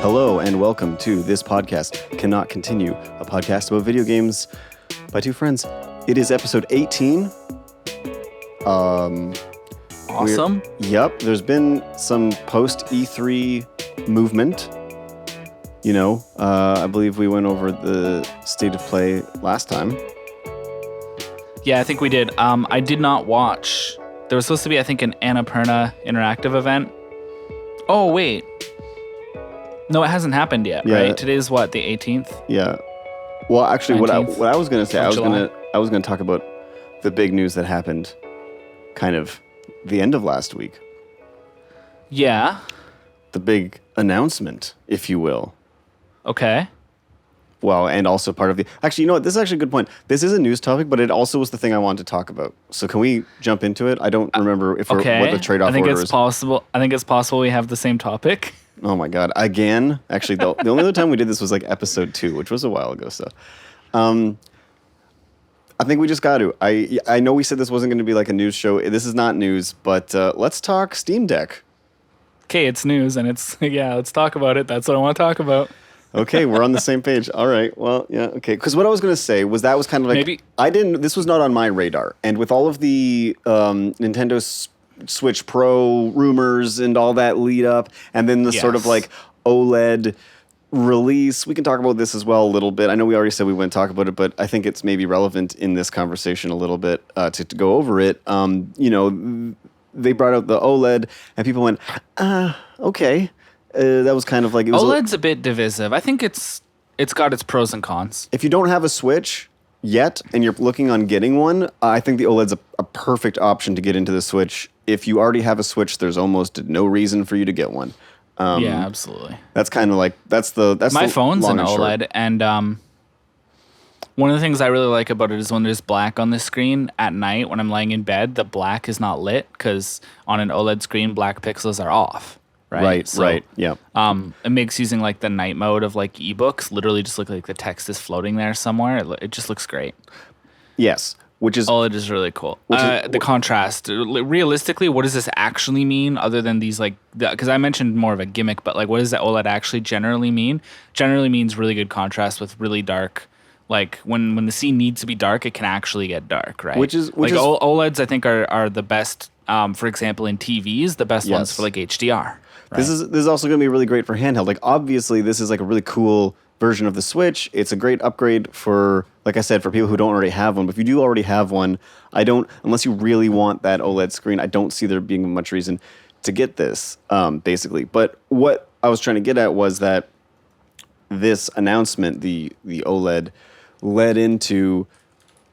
Hello and welcome to This Podcast Cannot Continue, a podcast about video games by two friends. It is episode 18. Awesome. Yep, there's been some post-E3 movement. You know, I believe we went over the state of play last time. Yeah, I think we did. I did not watch. There was supposed to be, I think, an Annapurna interactive event. Oh, wait. No, it hasn't happened yet, right? Today's what, the 18th? Yeah. Well, actually, what I was going to say, I was going to talk about the big news that happened kind of the end of last week. Yeah. The big announcement, if you will. Okay. Well, and also part of the... Actually, you know what? This is actually a good point. This is a news topic, but it also was the thing I wanted to talk about. So can we jump into it? I don't remember what the trade-off order is. I think it's possible we have the same topic. Oh my God. Again? Actually, the only other time we did this was like episode 2, which was a while ago. So I think we just got to. I know we said this wasn't going to be like a news show. This is not news, but let's talk Steam Deck. Okay, it's news, and let's talk about it. That's what I want to talk about. Okay, we're on the same page. All right. Well, yeah, okay. Because what I was going to say was that was kind of like... this was not on my radar. And with all of the Nintendo Switch Pro rumors and all that lead up, and then the sort of like OLED release, we can talk about this as well a little bit. I know we already said we wouldn't talk about it, but I think it's maybe relevant in this conversation a little bit to go over it. You know, they brought out the OLED, and people went, okay. That was kind of like... OLED's a bit divisive. I think it's got its pros and cons. If you don't have a Switch yet, and you're looking on getting one, I think the OLED's a perfect option to get into the Switch. If you already have a Switch, there's almost no reason for you to get one. Yeah, absolutely. That's kind of like that's my phone's an OLED, short. and one of the things I really like about it is when there's black on the screen at night when I'm laying in bed, the black is not lit because on an OLED screen, black pixels are off. Right, yeah. It makes using like the night mode of like ebooks literally just look like the text is floating there somewhere. It just looks great. Yes. OLED is really cool. The contrast, realistically, what does this actually mean other than these like, because I mentioned more of a gimmick, but like what does the OLED actually generally mean? Generally means really good contrast with really dark, like when the scene needs to be dark, it can actually get dark, right? OLEDs I think are the best, for example, in TVs, the best ones for like HDR. Right? This is also going to be really great for handheld. Like obviously this is like a really cool version of the Switch. It's a great upgrade for, like I said, for people who don't already have one. But if you do already have one, unless you really want that OLED screen, I don't see there being much reason to get this, basically. But what I was trying to get at was that this announcement, the OLED, led into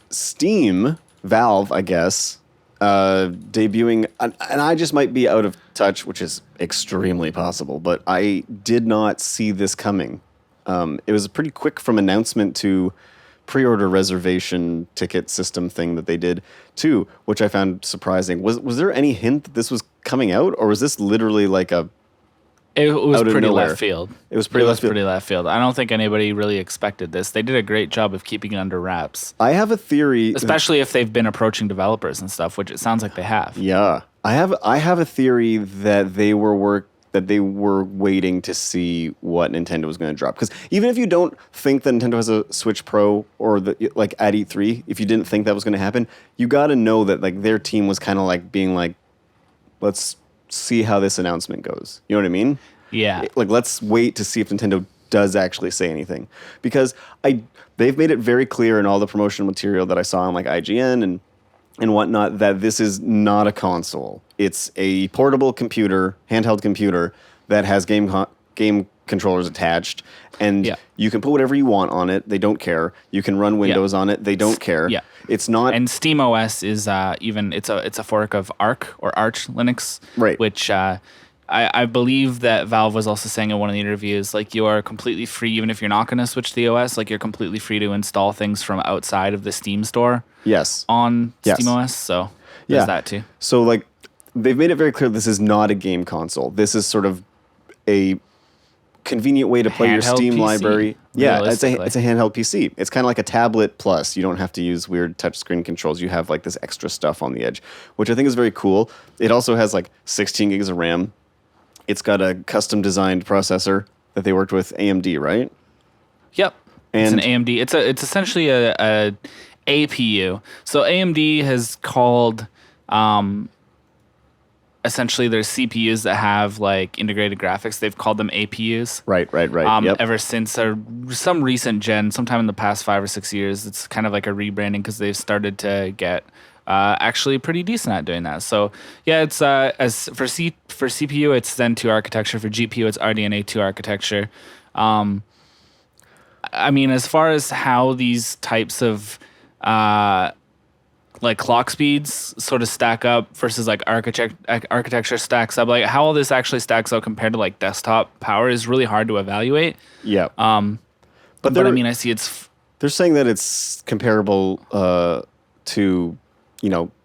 Steam, Valve, I guess, debuting, and I just might be out of touch, which is extremely possible, but I did not see this coming. It was pretty quick from announcement to pre-order reservation ticket system thing that they did too, which I found surprising. Was there any hint that this was coming out, or was this literally like a... It was pretty left field. It was pretty left field. I don't think anybody really expected this. They did a great job of keeping it under wraps. I have a theory, especially if they've been approaching developers and stuff, which it sounds like they have. Yeah, I have a theory that they were waiting to see what Nintendo was going to drop. Because even if you don't think that Nintendo has a Switch Pro or at E3, if you didn't think that was going to happen, you got to know that like their team was kind of like being like, let's see how this announcement goes. You know what I mean? Yeah. Like, let's wait to see if Nintendo does actually say anything. Because they've made it very clear in all the promotional material that I saw on like IGN and whatnot that this is not a console. It's a portable computer, handheld computer that has game controllers attached, and you can put whatever you want on it. They don't care. You can run Windows on it. They don't care. Yeah. It's not. And SteamOS is it's a fork of Arch or Arch Linux, right? Which I believe that Valve was also saying in one of the interviews, like, you are completely free, even if you're not going to switch to the OS, like, you're completely free to install things from outside of the Steam store Yes. on Yes. SteamOS. So Yeah. there's that too. So, like, they've made it very clear this is not a game console. This is sort of a convenient way to play your Handheld Steam PC, library. Yeah, it's a realistically. handheld PC. It's kind of like a tablet plus. You don't have to use weird touchscreen controls. You have like this extra stuff on the edge, which I think is very cool. It also has like 16 gigs of RAM. It's got a custom designed processor that they worked with AMD, right? Yep. It's And- an AMD. It's essentially a APU. So AMD has called essentially their CPUs that have like integrated graphics. They've called them APUs. Right. Yep. Ever since some recent gen, sometime in the past 5 or 6 years, it's kind of like a rebranding because they've started to get actually pretty decent at doing that. So yeah, it's as for CPU, it's Zen 2 architecture. For GPU, it's RDNA 2 architecture. I mean, as far as how these types of like clock speeds sort of stack up versus like architecture stacks up, like how all this actually stacks up compared to like desktop power is really hard to evaluate. Yeah. But I mean, I see it's They're saying that it's comparable to,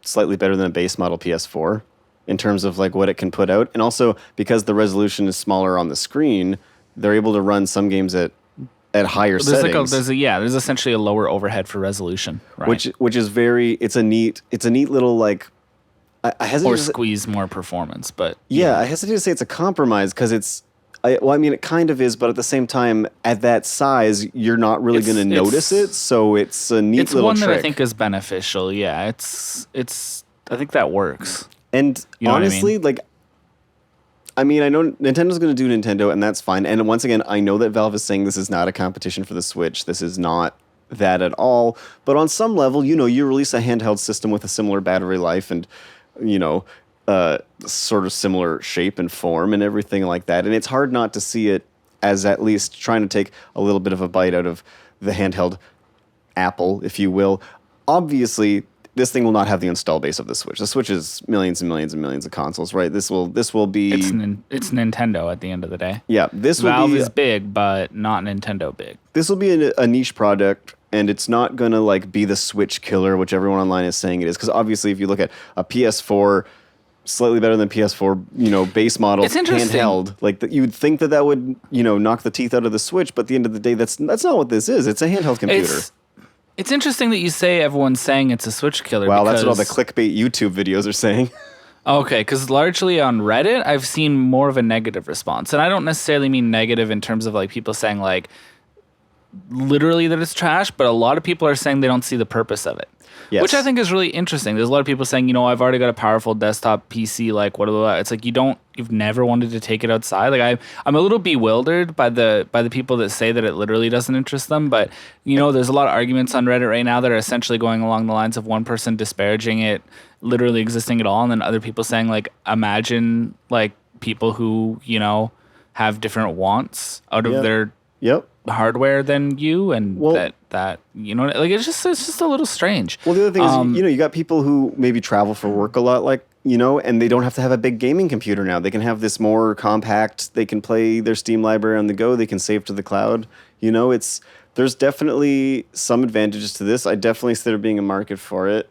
slightly better than a base model PS4 in terms of like what it can put out. And also because the resolution is smaller on the screen, they're able to run some games at higher settings. There's essentially a lower overhead for resolution, right? Which is it's a neat little like I hesitate or to say- squeeze more performance, but I hesitate to say it's a compromise because it kind of is, but at the same time, at that size, you're not really going to notice it. So it's a neat it's little one trick. that I think is beneficial. Yeah, it's I think that works. And You know what I honestly, I know Nintendo's going to do Nintendo, and that's fine. And once again, I know that Valve is saying this is not a competition for the Switch. This is not that at all. But on some level, you release a handheld system with a similar battery life and, sort of similar shape and form and everything like that. And it's hard not to see it as at least trying to take a little bit of a bite out of the handheld apple, if you will. Obviously, this thing will not have the install base of the Switch. The Switch is millions and millions and millions of consoles, right? This will be It's Nintendo at the end of the day. Yeah, this will Valve be is big, but not Nintendo big. this will be a niche product, and it's not going to like be the Switch killer, which everyone online is saying it is. Because obviously, if you look at a PS4, slightly better than PS4, base model, It's interesting. handheld, like you would think that would, knock the teeth out of the Switch. But at the end of the day, that's not what this is. It's a handheld computer. It's interesting that you say everyone's saying it's a Switch killer. Wow, that's what all the because- clickbait YouTube videos are saying. Okay, because largely on Reddit, I've seen more of a negative response. And I don't necessarily mean negative in terms of like people saying like literally that it's trash, but a lot of people are saying they don't see the purpose of it. Yes. Which I think is really interesting. There's a lot of people saying, I've already got a powerful desktop PC, like it's like you've never wanted to take it outside. Like I'm a little bewildered by the people that say that it literally doesn't interest them, but there's a lot of arguments on Reddit right now that are essentially going along the lines of one person disparaging it literally existing at all, and then other people saying like imagine like people who, have different wants out of their Yep. hardware than you, and Well- that like it's just a little strange. Well, the other thing is, you got people who maybe travel for work a lot, like, and they don't have to have a big gaming computer now. They can have this more compact. They can play their Steam library on the go. They can save to the cloud. There's definitely some advantages to this. I definitely see there being a market for it.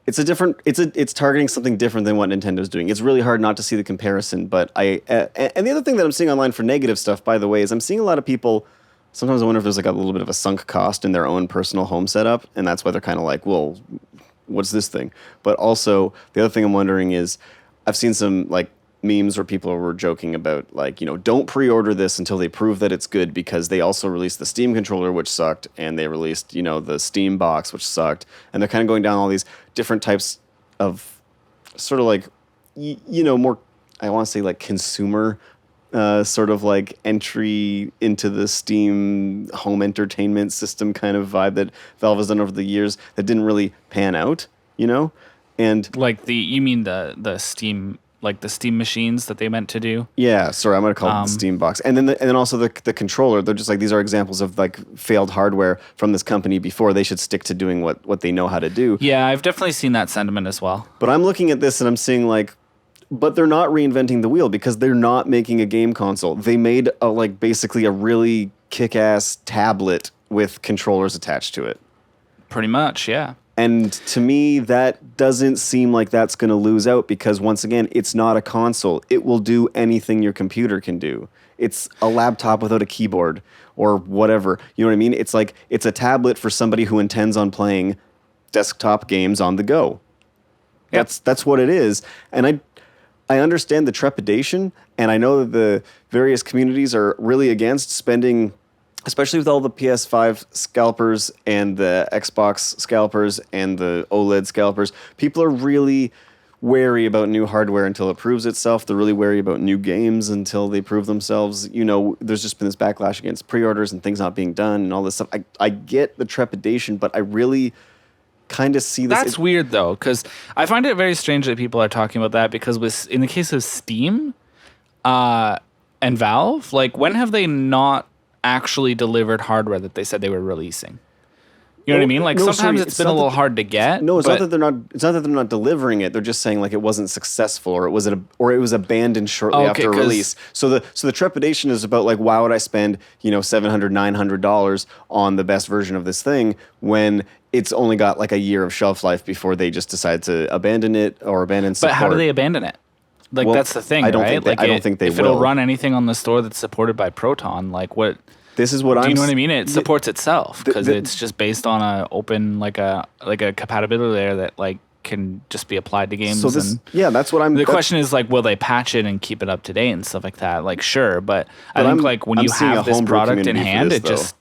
It's targeting something different than what Nintendo's doing. It's really hard not to see the comparison, but and the other thing that I'm seeing online for negative stuff, by the way, is I'm seeing a lot of people. Sometimes I wonder if there's like a little bit of a sunk cost in their own personal home setup, and that's why they're kind of like, well, what's this thing? But also the other thing I'm wondering is, I've seen some like memes where people were joking about like, don't pre-order this until they prove that it's good, because they also released the Steam controller, which sucked, and they released, the Steam box, which sucked, and they're kind of going down all these different types of sort of like, more, I want to say like consumer sort of like entry into the Steam home entertainment system kind of vibe that Valve has done over the years that didn't really pan out, and Like you mean the Steam, like the Steam machines that they meant to do? yeah, sorry, I'm gonna call it the Steam box, and then also the controller. They're just like, these are examples of like failed hardware from this company before. They should stick to doing what they know how to do. Yeah, I've definitely seen that sentiment as well. But I'm looking at this and I'm seeing like, But they're not reinventing the wheel because they're not making a game console. They made basically a really kick-ass tablet with controllers attached to it. Pretty much, yeah. And to me, that doesn't seem like that's going to lose out because, once again, it's not a console. It will do anything your computer can do. It's a laptop without a keyboard or whatever. You know what I mean? It's like it's a tablet for somebody who intends on playing desktop games on the go. Yep. That's what it is. And I understand the trepidation, and I know that the various communities are really against spending, especially with all the PS5 scalpers and the Xbox scalpers and the OLED scalpers. People are really wary about new hardware until it proves itself. They're really wary about new games until they prove themselves. You know, there's just been this backlash against pre-orders and things not being done and all this stuff. I get the trepidation, but I really kind of see this. That's weird though, because I find it very strange that people are talking about that because in the case of Steam and Valve, like when have they not actually delivered hardware that they said they were releasing? You know what I mean? Like sometimes it's been a little hard to get. No, it's not that they're not. It's not that they're not delivering it. They're just saying like it wasn't successful, or it was abandoned shortly after release. So the trepidation is about like, why would I spend $700, $900 on the best version of this thing when it's only got like a year of shelf life before they just decide to abandon it or abandon support. But how do they abandon it? Like, well, that's the thing, right? I don't think they will. If it'll run anything on the store that's supported by Proton, like what? This is what do you know what I mean? It supports itself because it's just based on a open like a compatibility layer that like can just be applied to games. So that's what I'm. The question is like, will they patch it and keep it up to date and stuff like that? Like, sure, but I think like when you have this product in hand, it just.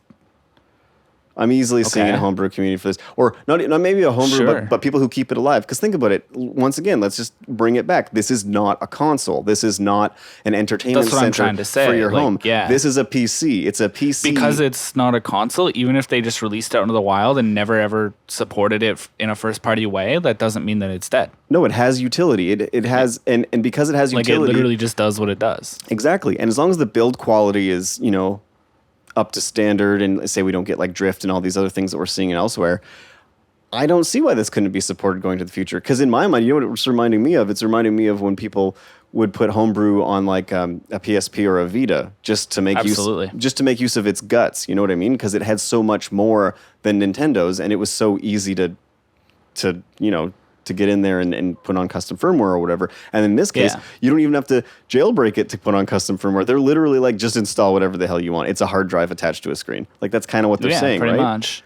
I'm easily seeing a homebrew community for this. Or not maybe a homebrew, but people who keep it alive. Because think about it. Once again, let's just bring it back. This is not a console. This is not an entertainment center for your home. Yeah. This is a PC. It's a PC. Because it's not a console, even if they just released it out into the wild and never ever supported it in a first-party way, that doesn't mean that it's dead. No, it has utility. It has, and because it has utility. Like it literally just does what it does. Exactly. And as long as the build quality is, up to standard, and say we don't get like drift and all these other things that we're seeing elsewhere, I don't see why this couldn't be supported going to the future. Because in my mind, you know what it's reminding me of? It's reminding me of when people would put homebrew on like a PSP or a Vita just to make use of its guts. You know what I mean? Because it had so much more than Nintendo's, and it was so easy to get in there and put on custom firmware or whatever. And in this case, you don't even have to jailbreak it to put on custom firmware. They're literally like, just install whatever the hell you want. It's a hard drive attached to a screen. Like that's kind of what they're saying, pretty right? Much.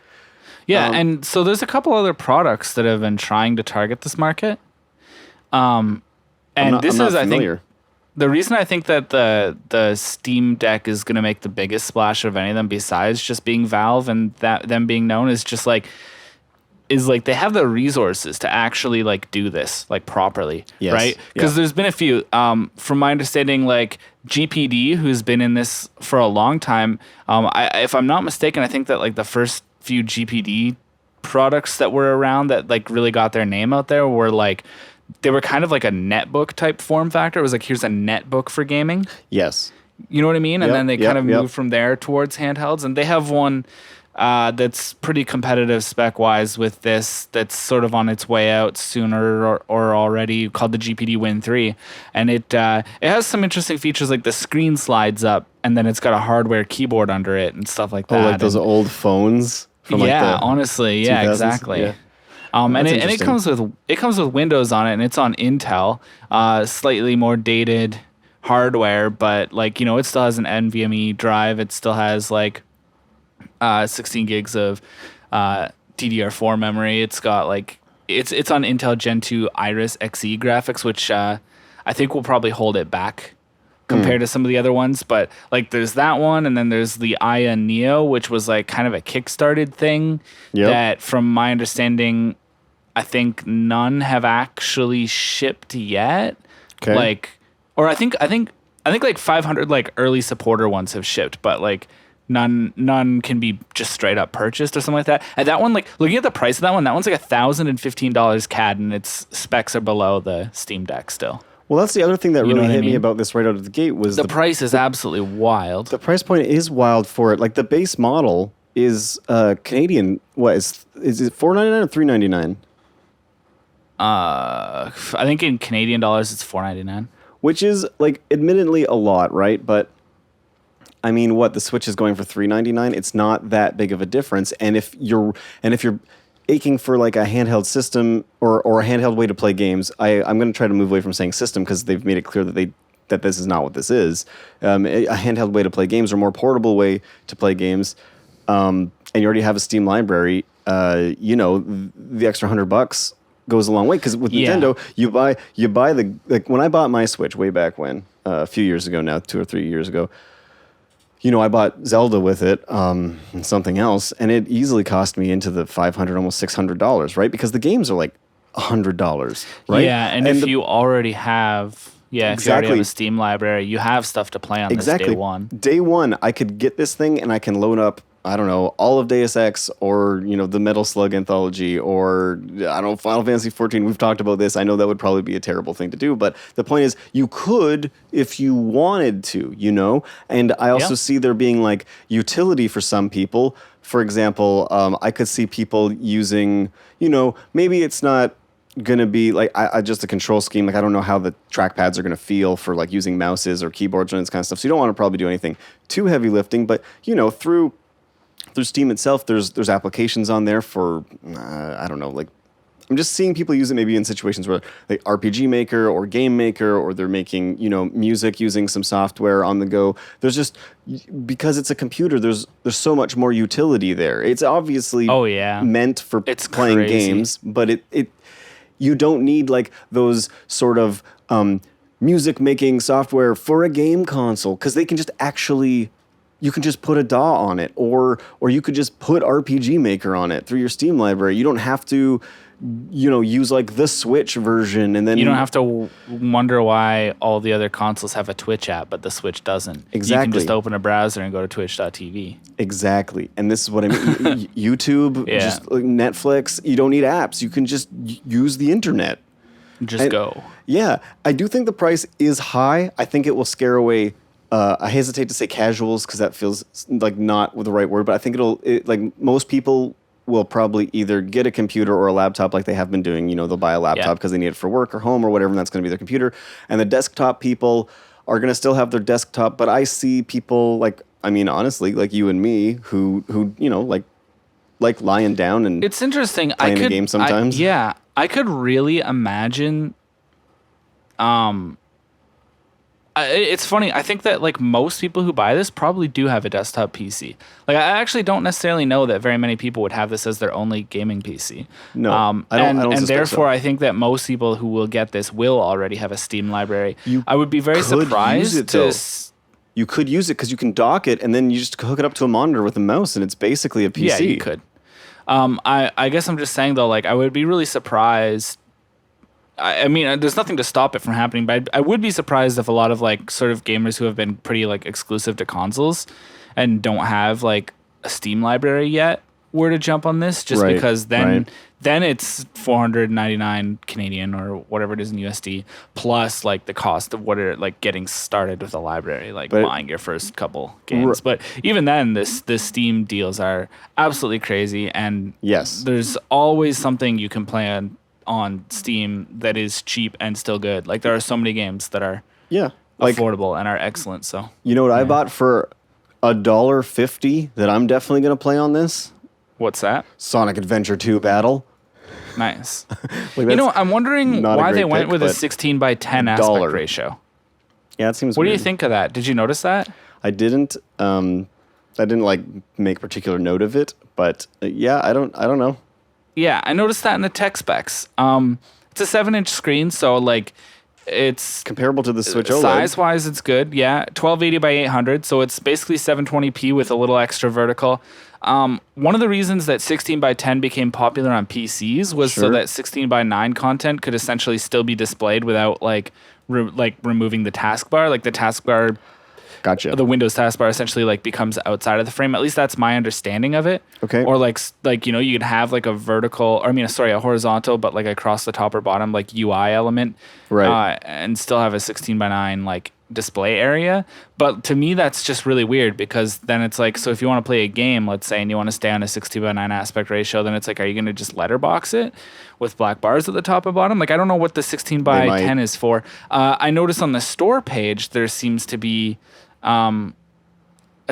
Yeah, and so there's a couple other products that have been trying to target this market. I think the reason I think that the Steam Deck is going to make the biggest splash of any of them, besides just being Valve and them being known, is just like they have the resources to actually like do this like properly, right? Because there's been a few, from my understanding, like GPD, who's been in this for a long time. If I'm not mistaken, I think that like the first few GPD products that were around that like really got their name out there were like, they were kind of like a netbook type form factor. It was like, here's a netbook for gaming. Yes. You know what I mean? And then they kind of moved from there towards handhelds, and they have one that's pretty competitive spec-wise with this, that's sort of on its way out sooner or already, called the GPD Win 3. And it has some interesting features, like the screen slides up, and then it's got a hardware keyboard under it and stuff like that. Oh, like those old phones? From honestly, 2000s? Exactly. Yeah. And it comes with Windows on it, and it's on Intel, slightly more dated hardware, but like, it still has an NVMe drive. It still has like 16 gigs of DDR4 memory. It's got like it's on Intel Gen 2 Iris Xe graphics, which I think will probably hold it back compared to some of the other ones. But like there's that one, and then there's the Aya Neo, which was like kind of a kickstarted thing that, from my understanding, I think none have actually shipped yet. Okay. Like, or I think like 500 like early supporter ones have shipped, but like none can be just straight up purchased or something like that. And that one, like looking at the price of that one's like $1,015 CAD, and its specs are below the Steam Deck still. Well, that's the other thing that really hit me about this right out of the gate was the price is absolutely wild. The price point is wild for it. Like the base model is Canadian. What is it $4.99 or $3.99? I think in Canadian dollars it's $4.99. which is like admittedly a lot, right? But I mean, what the Switch is going for $3.99, it's not that big of a difference. And if you're aching for like a handheld system or a handheld way to play games, I'm going to try to move away from saying system because they've made it clear that this is not what this is. A handheld way to play games or more portable way to play games, and you already have a Steam library. The extra $100 goes a long way because with Nintendo, you buy the like when I bought my Switch way back when a few years ago now, 2 or 3 years ago. I bought Zelda with it and something else, and it easily cost me into the $500, almost $600, right? Because the games are like $100, right? Yeah, and if you already have, if you already have a Steam library, you have stuff to play on this day one. Day one, I could get this thing and I can load up, I don't know, all of Deus Ex or, the Metal Slug anthology or, I don't know, Final Fantasy 14. We've talked about this. I know that would probably be a terrible thing to do, but the point is you could if you wanted to, And I also see there being like utility for some people. For example, I could see people using, maybe it's not going to be like I just a control scheme. Like I don't know how the trackpads are going to feel for like using mouses or keyboards and this kind of stuff. So you don't want to probably do anything too heavy lifting, but through Steam itself, there's applications on there for, I don't know, like, I'm just seeing people use it maybe in situations where, like, RPG Maker or Game Maker, or they're making, music using some software on the go. There's just, because it's a computer, there's so much more utility there. It's obviously meant for playing games, but you don't need, like, those sort of music-making software for a game console, because they can just actually... You can just put a DAW on it, or you could just put RPG Maker on it through your Steam library. You don't have to, use like the Switch version, and then you don't have to wonder why all the other consoles have a Twitch app, but the Switch doesn't. Exactly. You can just open a browser and go to twitch.tv. Exactly, and this is what I mean. YouTube, just like Netflix. You don't need apps. You can just use the internet. Go. Yeah, I do think the price is high. I think it will scare away. I hesitate to say casuals because that feels like not the right word, but I think like most people will probably either get a computer or a laptop like they have been doing. They'll buy a laptop because they need it for work or home or whatever, and that's going to be their computer. And the desktop people are going to still have their desktop, but I see people honestly, like you and me who like lying down and it's interesting. Playing the game sometimes. I could really imagine. It's funny. I think that like most people who buy this probably do have a desktop PC. Like I actually don't necessarily know that very many people would have this as their only gaming PC. No, I don't. And therefore, I think that most people who will get this will already have a Steam library. I would be very surprised You could use it because you can dock it and then you just hook it up to a monitor with a mouse and it's basically a PC. Yeah, you could. I guess I'm just saying though, like I would be really surprised. I mean, there's nothing to stop it from happening, but I would be surprised if a lot of like sort of gamers who have been pretty like exclusive to consoles and don't have like a Steam library yet were to jump on this, just because then it's $499 Canadian or whatever it is in USD plus like the cost of what it like getting started with a library, like buying your first couple games. But even then, the Steam deals are absolutely crazy, and there's always something you can play on Steam that is cheap and still good. Like there are so many games that are affordable and are excellent. So you know what I bought for $1.50 that I'm definitely going to play on this? What's that? Sonic Adventure 2 Battle. Nice. I'm wondering why they went with a 16:10 aspect ratio. Yeah, it seems What weird. do you think of that? Did you notice that? I didn't. I didn't like make particular note of it, but I don't know. Yeah, I noticed that in the tech specs. It's a 7-inch screen, so like it's comparable to the Switch OLED. Size-wise, it's good. Yeah, 1280 by 800, so it's basically 720p with a little extra vertical. One of the reasons that 16:10 became popular on PCs was so that 16:9 content could essentially still be displayed without like removing the taskbar. Like the taskbar. Gotcha. The Windows taskbar essentially like becomes outside of the frame. At least that's my understanding of it. Okay. Or like you could have like a a horizontal, but like across the top or bottom like UI element, right? And still have a 16:9 like display area. But to me, that's just really weird because then it's like, so if you want to play a game, let's say, and you want to stay on a 16:9 aspect ratio, then it's like, are you going to just letterbox it with black bars at the top and bottom? Like, I don't know what the 16:10 is for. I noticed on the store page, there seems to be,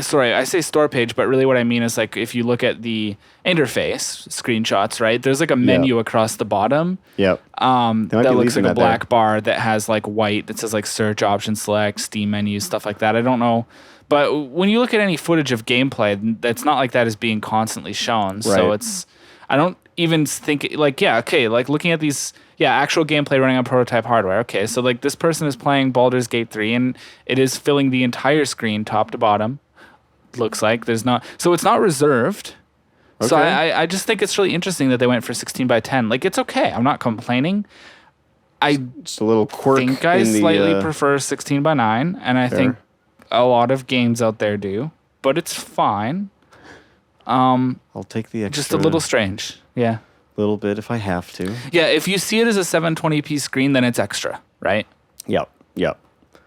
sorry, I say store page, but really what I mean is like if you look at the interface screenshots, right? There's like a menu across the bottom. Yep. That looks like a black bar that has like white that says like search, option select, Steam menus, stuff like that. I don't know. But when you look at any footage of gameplay, it's not like that is being constantly shown. Right. So I don't even think like, yeah, okay, like looking at these, actual gameplay running on prototype hardware. Okay, so like this person is playing Baldur's Gate 3 and it is filling the entire screen top to bottom. Looks like there's not, so it's not reserved. Okay. So I just think it's really interesting that they went for 16:10. Like it's okay. I'm not complaining. Just a little quirk. I think I slightly prefer 16:9, and I think a lot of games out there do, but it's fine. I'll take the extra. Just a little strange. Yeah. A little bit if I have to. Yeah, if you see it as a 720p screen, then it's extra, right? Yep.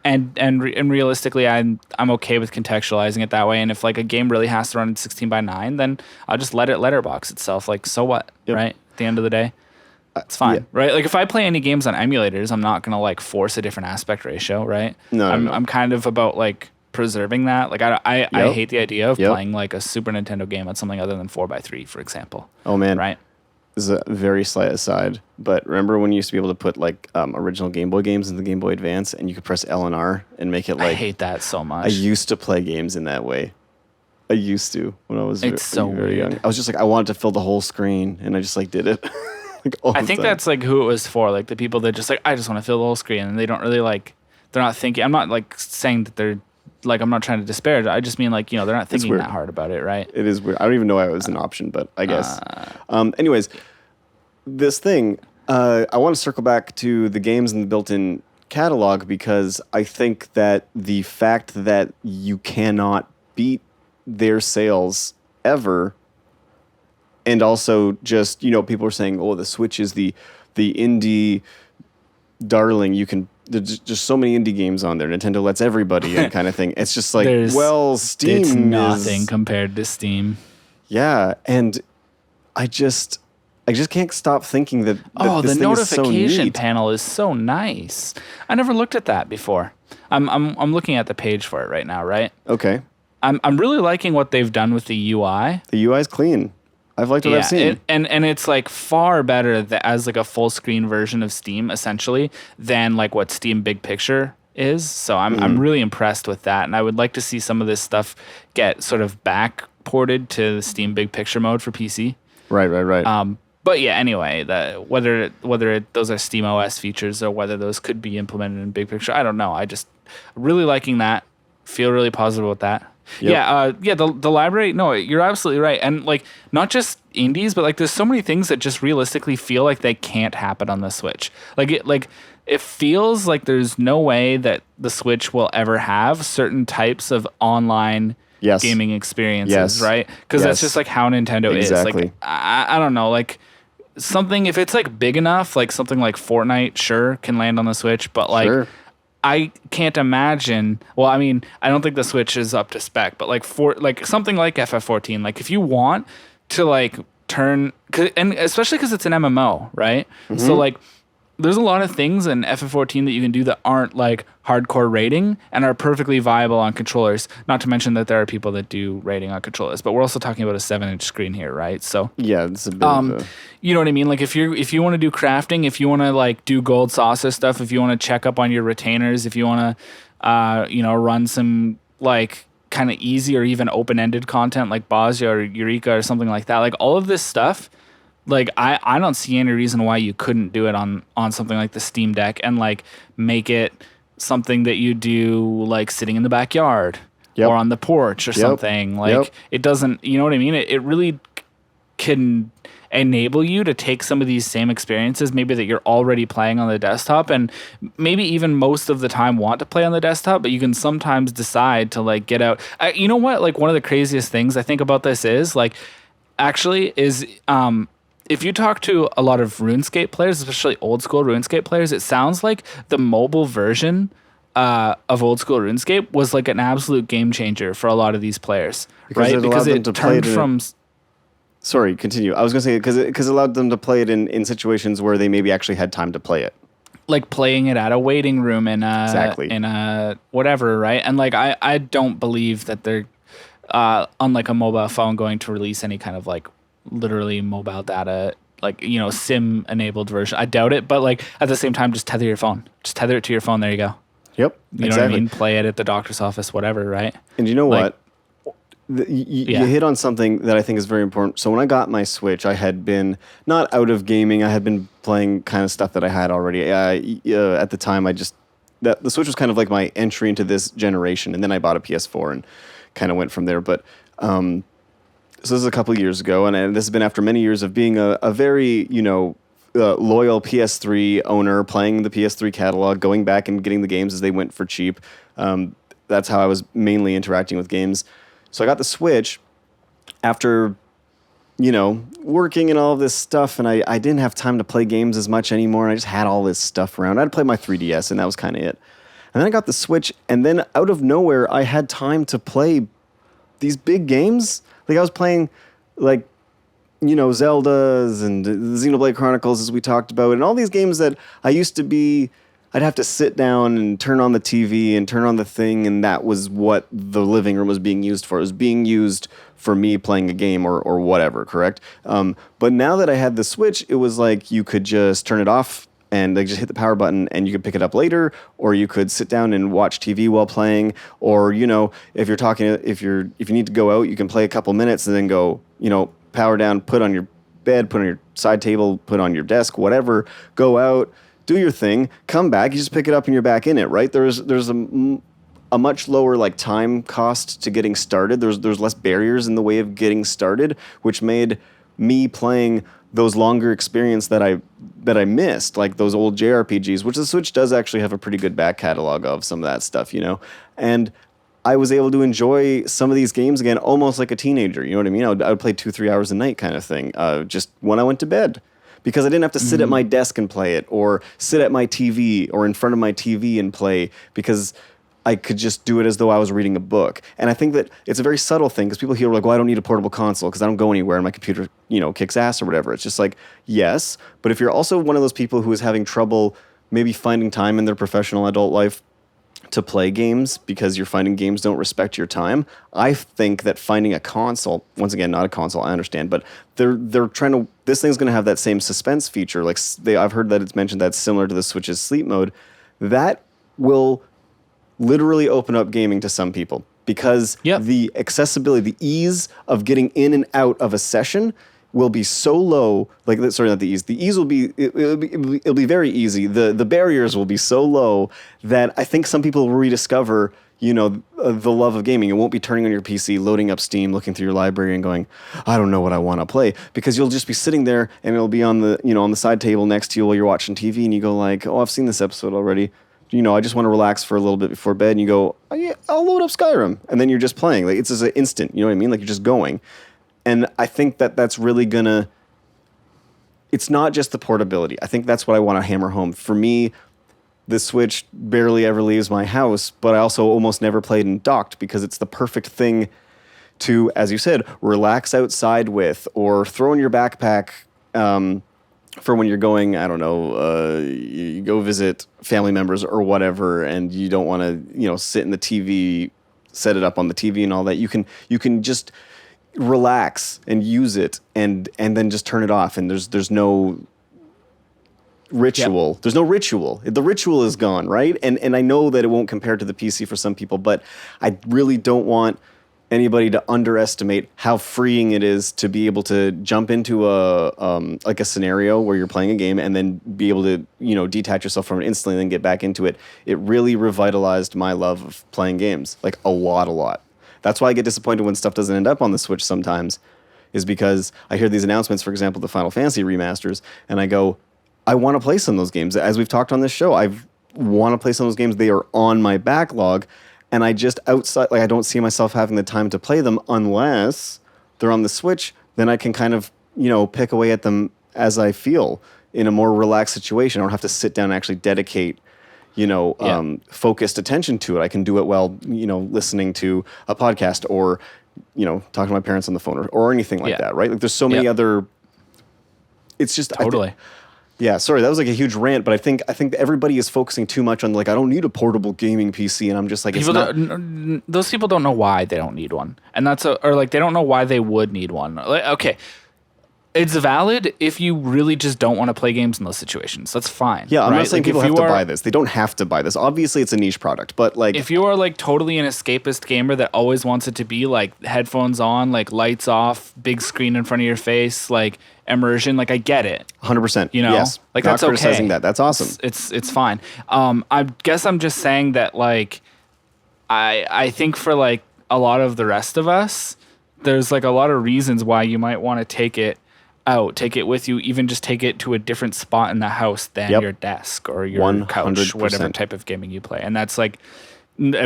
And realistically, I'm okay with contextualizing it that way. And if like a game really has to run in 16:9, then I'll just let it letterbox itself. Like, so what, right? At the end of the day, it's fine, right? Like if I play any games on emulators, I'm not gonna like force a different aspect ratio, right? No. I'm kind of about like preserving that. Like I hate the idea of playing like a Super Nintendo game on something other than 4:3, for example. Oh man, right? This is a very slight aside, but remember when you used to be able to put like original Game Boy games in the Game Boy Advance and you could press L and R and make it like... I hate that so much. I used to play games in that way. I used to when I was very young. I was just like, I wanted to fill the whole screen and I just like did it. Like I think that's like who it was for, like the people that just like, I just want to fill the whole screen and they don't really like, they're not thinking. I'm not like saying that they're like, I'm not trying to disparage. I just mean like, they're not thinking that hard about it, right? It is weird. I don't even know why it was an option, but I guess. Anyways, this thing, I want to circle back to the games and the built-in catalog because I think that the fact that you cannot beat their sales ever, and also just, people are saying, oh, the Switch is the indie darling. You can... There's just so many indie games on there. Nintendo lets everybody in, kind of thing. It's just like, Steam it's nothing compared to Steam. Yeah, and I just can't stop thinking that this the thing is so notification neat. panel is so nice. I never looked at that before. I'm looking at the page for it right now, right? Okay. I'm really liking what they've done with the UI. The UI is clean. I've liked what I've seen. And it's like far better as like a full screen version of Steam essentially than like what Steam Big Picture is. So I'm really impressed with that, and I would like to see some of this stuff get sort of back ported to the Steam Big Picture mode for PC. Right. But yeah, anyway, whether those are Steam OS features or whether those could be implemented in Big Picture, I don't know. I just really liking that. Feel really positive with that. Yep. The library. No, you're absolutely right, and like not just indies, but like there's so many things that just realistically feel like they can't happen on the Switch. It feels like there's no way that the Switch will ever have certain types of online gaming experiences, right? Because that's just like how Nintendo is. Like I don't know, like something if it's like big enough, like something like Fortnite, sure, can land on the Switch, but like. I can't imagine. Well, I mean, I don't think the Switch is up to spec, but like something like FF14, like if you want to like turn, and especially because it's an MMO, right? Mm-hmm. So like, there's a lot of things in FF14 that you can do that aren't like hardcore rating and are perfectly viable on controllers. Not to mention that there are people that do rating on controllers, but we're also talking about a 7-inch screen here, right? So yeah, it's a bit of a... You know what I mean? Like if you want to do crafting, if you want to like do gold saucer stuff, if you want to check up on your retainers, if you want to, run some like kind of easy or even open-ended content like Bosnia or Eureka or something like that, like all of this stuff. Like I don't see any reason why you couldn't do it on something like the Steam Deck and like make it something that you do like sitting in the backyard or on the porch or something. Like it doesn't, you know what I mean? It really can enable you to take some of these same experiences maybe that you're already playing on the desktop and maybe even most of the time want to play on the desktop, but you can sometimes decide to like get out. You know what? Like one of the craziest things I think about this is like actually is if you talk to a lot of RuneScape players, especially old school RuneScape players, it sounds like the mobile version of old school RuneScape was like an absolute game changer for a lot of these players, right? Because it turned from. Sorry, continue. I was going to say because it allowed them to play it in situations where they maybe actually had time to play it. Like playing it at a waiting room in exactly. in a whatever, right? And like I don't believe that they're unlike a mobile phone going to release any kind of like literally mobile data, like, you know, sim enabled version. I doubt it, but like at the same time, just tether your phone. Just tether it to your phone. There you go. Yep. You know what I mean? Play it at the doctor's office, whatever, right? And you know what? You hit on something that I think is very important. So when I got my Switch, I had been not out of gaming. I had been playing kind of stuff that I had already. At the time, the Switch was kind of like my entry into this generation. And then I bought a PS4 and kind of went from there. But so this is a couple of years ago. And this has been after many years of being a very, loyal PS3 owner, playing the PS3 catalog, going back and getting the games as they went for cheap. That's how I was mainly interacting with games. So I got the Switch after, working and all this stuff, and I didn't have time to play games as much anymore, and I just had all this stuff around. I'd play my 3DS, and that was kind of it. And then I got the Switch, and then out of nowhere, I had time to play these big games. Like, I was playing, like, Zeldas and Xenoblade Chronicles, as we talked about, and all these games that I used to be... I'd have to sit down and turn on the TV and turn on the thing, and that was what the living room was being used for. It was being used for me playing a game or whatever, correct? But now that I had the Switch, it was like you could just turn it off and like just hit the power button and you could pick it up later, or you could sit down and watch TV while playing, or if you need to go out, you can play a couple minutes and then go, power down, put on your bed, put on your side table, put on your desk, whatever, go out, do your thing, come back, you just pick it up and you're back in it, right? There's a much lower like time cost to getting started. There's less barriers in the way of getting started, which made me playing those longer experience that I missed, like those old JRPGs, which the Switch does actually have a pretty good back catalog of some of that stuff, And I was able to enjoy some of these games again, almost like a teenager. You know what I mean? I would play 2-3 hours a night kind of thing, just when I went to bed. Because I didn't have to sit at my desk and play it, or sit at my TV or in front of my TV and play, because I could just do it as though I was reading a book. And I think that it's a very subtle thing, because people hear like, well, I don't need a portable console because I don't go anywhere and my computer, kicks ass or whatever. It's just like, yes, but if you're also one of those people who is having trouble maybe finding time in their professional adult life to play games because you're finding games don't respect your time, I think that finding a console, once again, not a console, I understand, but they're trying to, this thing's going to have that same suspense feature. Like I've heard that it's mentioned that's similar to the Switch's sleep mode. That will literally open up gaming to some people, because the accessibility, the ease of getting in and out of a session will be so low. The ease will be, it'll be very easy. The barriers will be so low that I think some people will rediscover, the love of gaming. It won't be turning on your PC, loading up Steam, looking through your library and going, I don't know what I want to play, because you'll just be sitting there and it'll be on the side table next to you while you're watching TV, and you go like, oh, I've seen this episode already. I just want to relax for a little bit before bed, and you go, oh, yeah, I'll load up Skyrim, and then you're just playing. Like, it's just an instant, you know what I mean? Like, you're just going. And I think that that's really gonna, it's not just the portability. I think that's what I want to hammer home. For me, the Switch barely ever leaves my house, but I also almost never played in docked, because it's the perfect thing to, as you said, relax outside with, or throw in your backpack for when you're going, I don't know, you go visit family members or whatever, and you don't want to, sit in the TV, set it up on the TV and all that. You can just relax and use it, and then just turn it off, and there's no ritual. There's no ritual. The ritual is gone, right? And I know that it won't compare to the PC for some people, but I really don't want anybody to underestimate how freeing it is to be able to jump into a scenario where you're playing a game and then be able to, detach yourself from it instantly and then get back into it. It really revitalized my love of playing games, like a lot. That's why I get disappointed when stuff doesn't end up on the Switch sometimes, is because I hear these announcements, for example, the Final Fantasy remasters, and I go, I want to play some of those games. As we've talked on this show, I want to play some of those games. They are on my backlog, and I just I don't see myself having the time to play them unless they're on the Switch. Then I can kind of, pick away at them as I feel in a more relaxed situation. I don't have to sit down and actually dedicate, focused attention to it. I can do it while, listening to a podcast or, talking to my parents on the phone or anything like that, right? Like there's so many other, it's just totally. Yeah, sorry, that was like a huge rant, but I think everybody is focusing too much on like, I don't need a portable gaming PC, and I'm just like, those people don't know why they don't need one, and or like they don't know why they would need one. Like, okay, it's valid if you really just don't want to play games in those situations. That's fine. Yeah, I'm right? not saying people have to buy this. They don't have to buy this. Obviously, it's a niche product, but like, if you are like totally an escapist gamer that always wants it to be like headphones on, like lights off, big screen in front of your face, like immersion, like I get it. 100%. Yes, like not that's criticizing okay. that. That's awesome. It's fine. I guess I'm just saying that like, I think for like a lot of the rest of us, there's like a lot of reasons why you might want to take it with you, even just take it to a different spot in the house than your desk or your 100%. couch, whatever type of gaming you play. And that's like,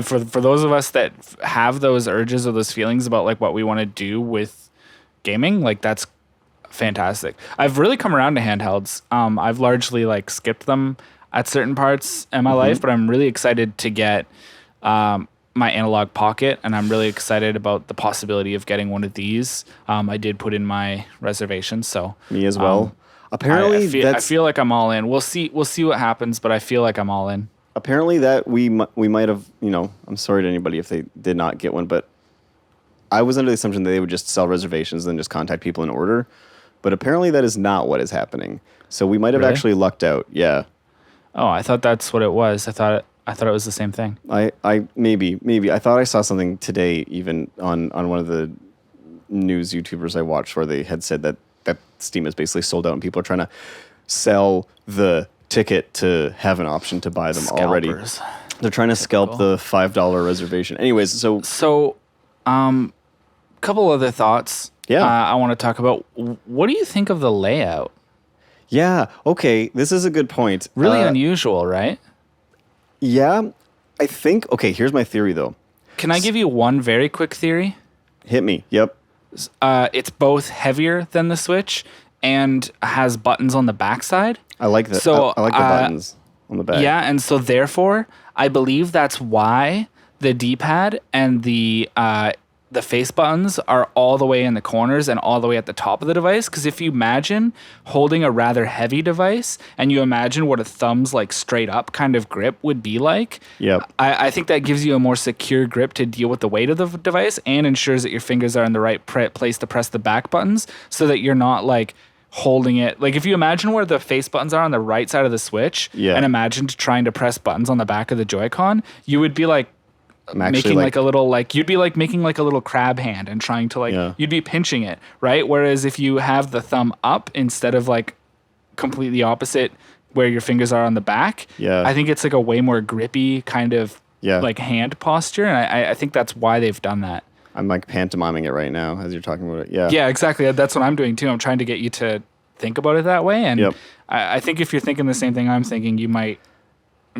for those of us that have those urges or those feelings about like what we want to do with gaming, like that's fantastic. I've really come around to handhelds. I've largely like skipped them at certain parts in my life, but I'm really excited to get my analog pocket, and I'm really excited about the possibility of getting one of these. I did put in my reservation, so me as well. Apparently, I feel like I'm all in. We'll see what happens, but I feel like I'm all in. Apparently, that we might have. I'm sorry to anybody if they did not get one, but I was under the assumption that they would just sell reservations and then just contact people in order. But apparently, that is not what is happening. So we might have actually lucked out. Yeah. Oh, I thought that's what it was. I thought it was the same thing. I maybe I thought I saw something today even on one of the news YouTubers I watched where they had said that Steam is basically sold out and people are trying to sell the ticket to have an option to buy them already. They're trying to scalp the $5 reservation. Anyways, so couple other thoughts. Yeah. I want to talk about. What do you think of the layout? Yeah. Okay. This is a good point. Really unusual, right? Yeah, I think. Okay, here's my theory, though. Can I give you one very quick theory? Hit me. Yep. It's both heavier than the Switch and has buttons on the backside. I like that. So I like the buttons on the back. Yeah, and so therefore, I believe that's why the D-pad and the face buttons are all the way in the corners and all the way at the top of the device. Because if you imagine holding a rather heavy device and you imagine what a thumb's like straight up kind of grip would be like, I think that gives you a more secure grip to deal with the weight of the device and ensures that your fingers are in the right place to press the back buttons so that you're not like holding it. Like if you imagine where the face buttons are on the right side of the Switch and imagine trying to press buttons on the back of the Joy-Con, you would be like, making like a little like you'd be like making like a little crab hand and trying to like you'd be pinching it, right? Whereas if you have the thumb up instead of like completely opposite where your fingers are on the back, I think it's like a way more grippy kind of like hand posture, and I think that's why they've done that. I'm like pantomiming it right now as you're talking about it. Yeah, exactly. That's what I'm doing too. I'm trying to get you to think about it that way, and I think if you're thinking the same thing I'm thinking, you might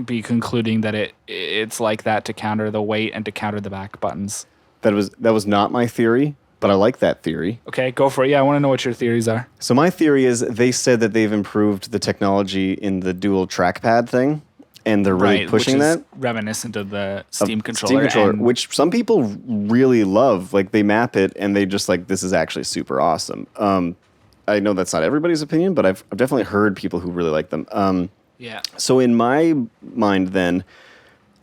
be concluding that it's like that to counter the weight and to counter the back buttons. That was not my theory, but I like that theory. Okay, go for it. Yeah, I want to know what your theories are. So my theory is they said that they've improved the technology in the dual trackpad thing, and they're really pushing that. Reminiscent of the Steam controller. Which some people really love. Like they map it and they just like, this is actually super awesome. I know that's not everybody's opinion, but I've definitely heard people who really like them. So in my mind, then,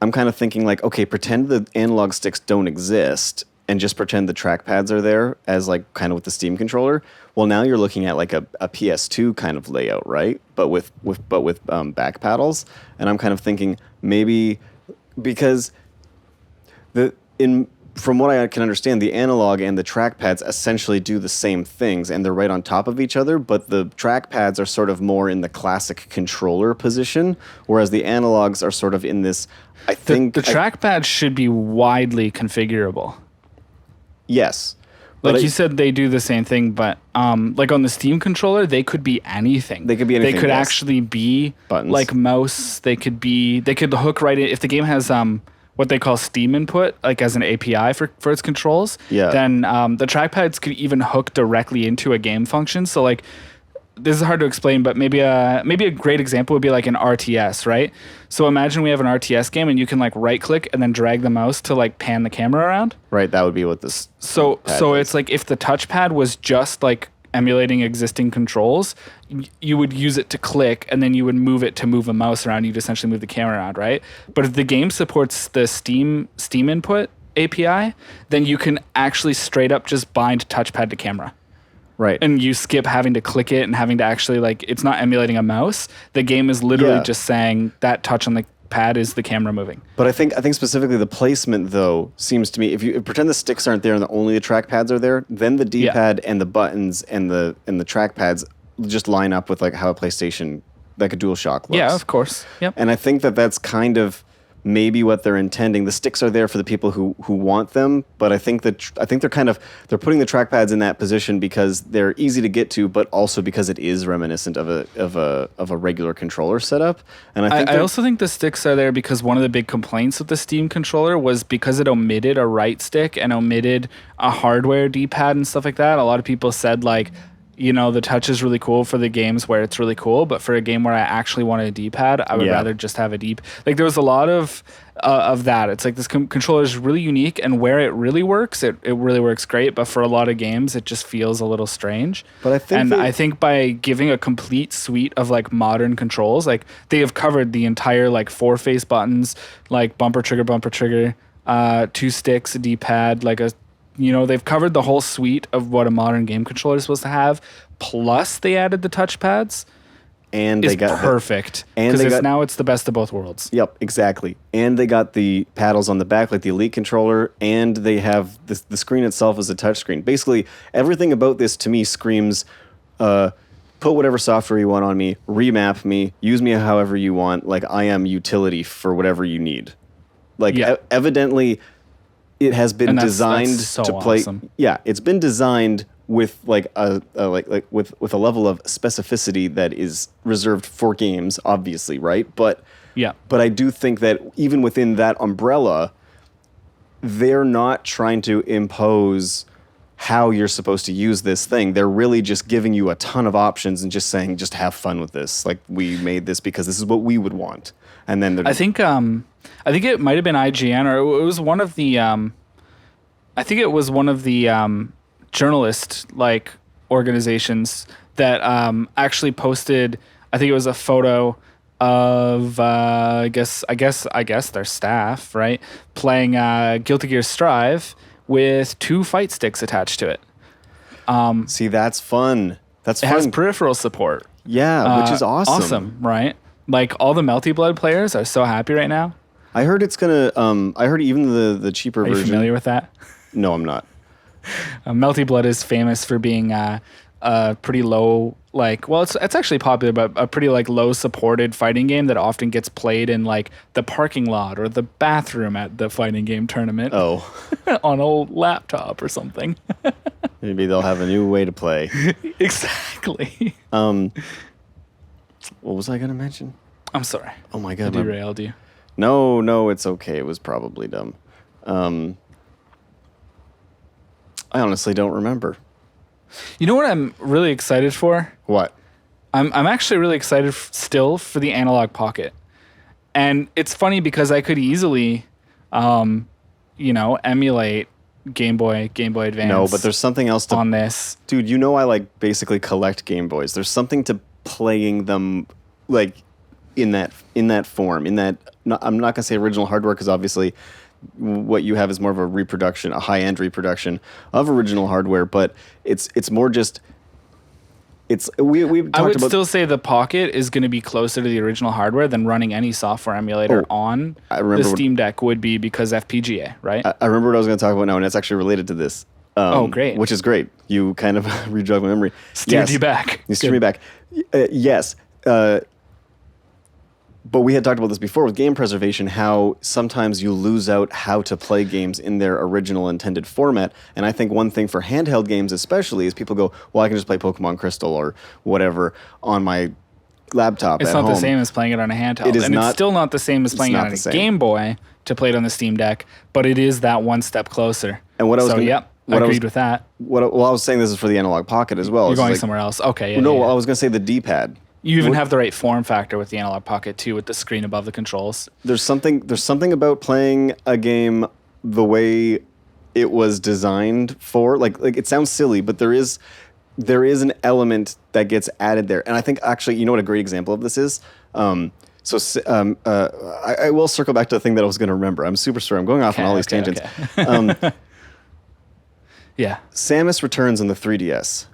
I'm kind of thinking like, okay, pretend the analog sticks don't exist and just pretend the trackpads are there as like kind of with the Steam controller. Well, now you're looking at like a PS2 kind of layout, right? But with back paddles. And I'm kind of thinking maybe because from what I can understand, the analog and the trackpads essentially do the same things, and they're right on top of each other, but the trackpads are sort of more in the classic controller position, whereas the analogs are sort of in this, I think... The trackpads should be widely configurable. Yes. Like you said, they do the same thing, but like on the Steam controller, they could be anything. They could be anything, They could actually be buttons. Like mouse. They could hook right in. If the game has... what they call Steam input, like as an API for its controls, then the trackpads could even hook directly into a game function. So like this is hard to explain, but maybe a great example would be like an RTS, right? So imagine we have an RTS game and you can like right click and then drag the mouse to like pan the camera around. Right, that would be what this. So does. it's like if the touchpad was just like emulating existing controls, you would use it to click and then you would move it to move a mouse around. You'd essentially move the camera around, right? But if the game supports the Steam input API, then you can actually straight up just bind touchpad to camera. Right. And you skip having to click it and having to actually like, it's not emulating a mouse. The game is literally just saying that touch on the pad is the camera moving. But I think specifically the placement though seems to me, if you pretend the sticks aren't there and only the trackpads are there, then the D-pad and the buttons and the trackpads just line up with like how a PlayStation, like a DualShock looks. Yeah, of course. Yep. And I think that's kind of maybe what they're intending. The sticks are there for the people who want them, but I think they're putting the trackpads in that position because they're easy to get to, but also because it is reminiscent of a regular controller setup. And I also think the sticks are there because one of the big complaints with the Steam controller was because it omitted a right stick and omitted a hardware D-pad and stuff like that. A lot of people said like, you know, the touch is really cool for the games where it's really cool, but for a game where I actually wanted a D-pad, I would rather just have a like there was a lot of that. It's like this controller is really unique, and where it really works, it really works great, but for a lot of games, it just feels a little strange. But I think by giving a complete suite of like modern controls, like they have covered the entire like 4-face buttons, like bumper trigger, 2 sticks, a D-pad, like a they've covered the whole suite of what a modern game controller is supposed to have. Plus, they added the touchpads. And they got perfect because now it's the best of both worlds. Yep, exactly. And they got the paddles on the back, like the Elite controller, and they have the screen itself as a touchscreen. Basically, everything about this to me screams, put whatever software you want on me, remap me, use me however you want. Like I am utility for whatever you need. Like evidently. It has been designed so to play. Awesome. Yeah, it's been designed with like with a level of specificity that is reserved for games, obviously, right? But I do think that even within that umbrella, they're not trying to impose how you're supposed to use this thing. They're really just giving you a ton of options and just saying, just have fun with this. Like we made this because this is what we would want. And then I think it might have been IGN or it was one of the journalist like organizations that actually posted. I think it was a photo of I guess their staff, right, playing Guilty Gear Strive with 2 fight sticks attached to it. See, that's fun. It has peripheral support. Yeah, which is awesome. Awesome, right? Like all the Melty Blood players are so happy right now. I heard it's gonna. I heard even the cheaper version. Are you familiar with that? No, I'm not. Melty Blood is famous for being pretty low. Like, well, it's actually popular, but a pretty like low supported fighting game that often gets played in like the parking lot or the bathroom at the fighting game tournament. Oh, on a laptop or something. Maybe they'll have a new way to play. Exactly. What was I going to mention? I'm sorry. Oh my God. I derailed you. No, it's okay. It was probably dumb. I honestly don't remember. You know what I'm really excited for? What? I'm actually really excited still for the Analog Pocket. And it's funny because I could easily, emulate Game Boy Advance. No, but there's something else on this. Dude, I like basically collect Game Boys. There's something to playing them like in that form. I'm not going to say original hardware because obviously what you have is more of a reproduction, a high-end reproduction of original hardware, but it's more just we talked I would about, still say the Pocket is going to be closer to the original hardware than running any software emulator on the Steam Deck would be because FPGA, right? I remember what I was going to talk about now, and it's actually related to this. Great. Which is great. You kind of rejogged my memory. Steered you back. You steered me back. Yes. But we had talked about this before with game preservation, how sometimes you lose out how to play games in their original intended format. And I think one thing for handheld games especially is people go, well, I can just play Pokemon Crystal or whatever on my laptop It's at not home. the same as playing it on a handheld. It is and not, it's still not the same as playing it on a Game Boy to play it on the Steam Deck, but it is that one step closer. And what I was Agreed with that. Well, I was saying this is for the Analog Pocket as well. You're It's going like, somewhere else. Okay. Yeah, no, yeah. I was going to say the D-pad. You even have the right form factor with the Analog Pocket too, with the screen above the controls. There's something about playing a game the way it was designed for. Like it sounds silly, but there is an element that gets added there. And I think actually, you know what a great example of this is? I will circle back to the thing that I was going to remember. I'm super sorry. I'm going off on all these tangents. Okay. Yeah. Samus Returns on the 3DS.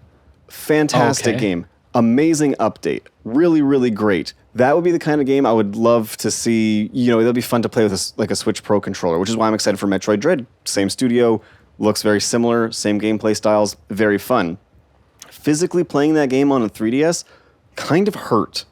Fantastic Okay. game. Amazing update. Really, really great. That would be the kind of game I would love to see. You know, it'll be fun to play with a Switch Pro controller, which is why I'm excited for Metroid Dread. Same studio, looks very similar, same gameplay styles, very fun. Physically playing that game on a 3DS kind of hurt.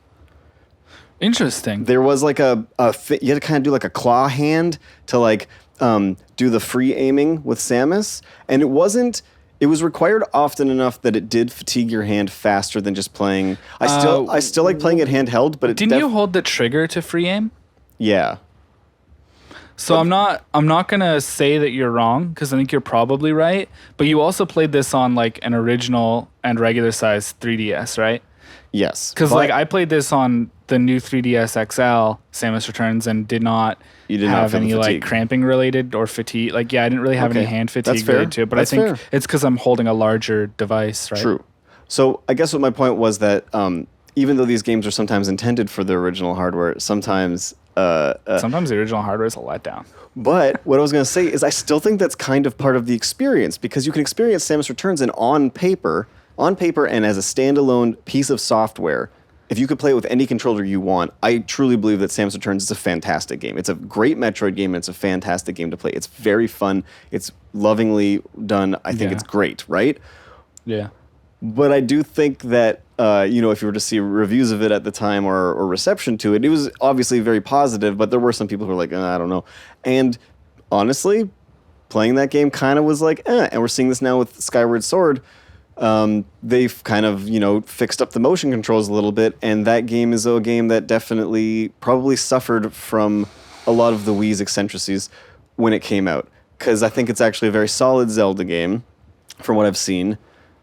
Interesting. There was like you had to kind of do like a claw hand to like do the free aiming with Samus, and it was required often enough that it did fatigue your hand faster than just playing. I still like playing it handheld, but Didn't you hold the trigger to free aim? Yeah. So I'm not gonna say that you're wrong, because I think you're probably right. But you also played this on like an original and regular size 3DS, right? Yes. Because like I played this on the new 3DS XL, Samus Returns, and did not have feel the any like fatigue. cramping related or fatigue. Like I didn't really have any Okay. hand That's fatigue fair. related to it. But That's I think fair. it's because I'm holding a larger device, right? True. So I guess what my point was that even though these games are sometimes intended for the original hardware, sometimes. Sometimes the original hardware is a letdown. But what I was going to say is I still think that's kind of part of the experience, because you can experience Samus Returns and on paper and as a standalone piece of software, if you could play it with any controller you want, I truly believe that Samus Returns is a fantastic game. It's a great Metroid game, and it's a fantastic game to play. It's very fun. It's lovingly done. I think Yeah. it's great, right? Yeah. But I do think that, if you were to see reviews of it at the time or reception to it, it was obviously very positive, but there were some people who were like, I don't know. And honestly, playing that game kind of was like, and we're seeing this now with Skyward Sword. They've kind of, fixed up the motion controls a little bit, and that game is a game that definitely probably suffered from a lot of the Wii's eccentricities when it came out. Because I think it's actually a very solid Zelda game, from what I've seen.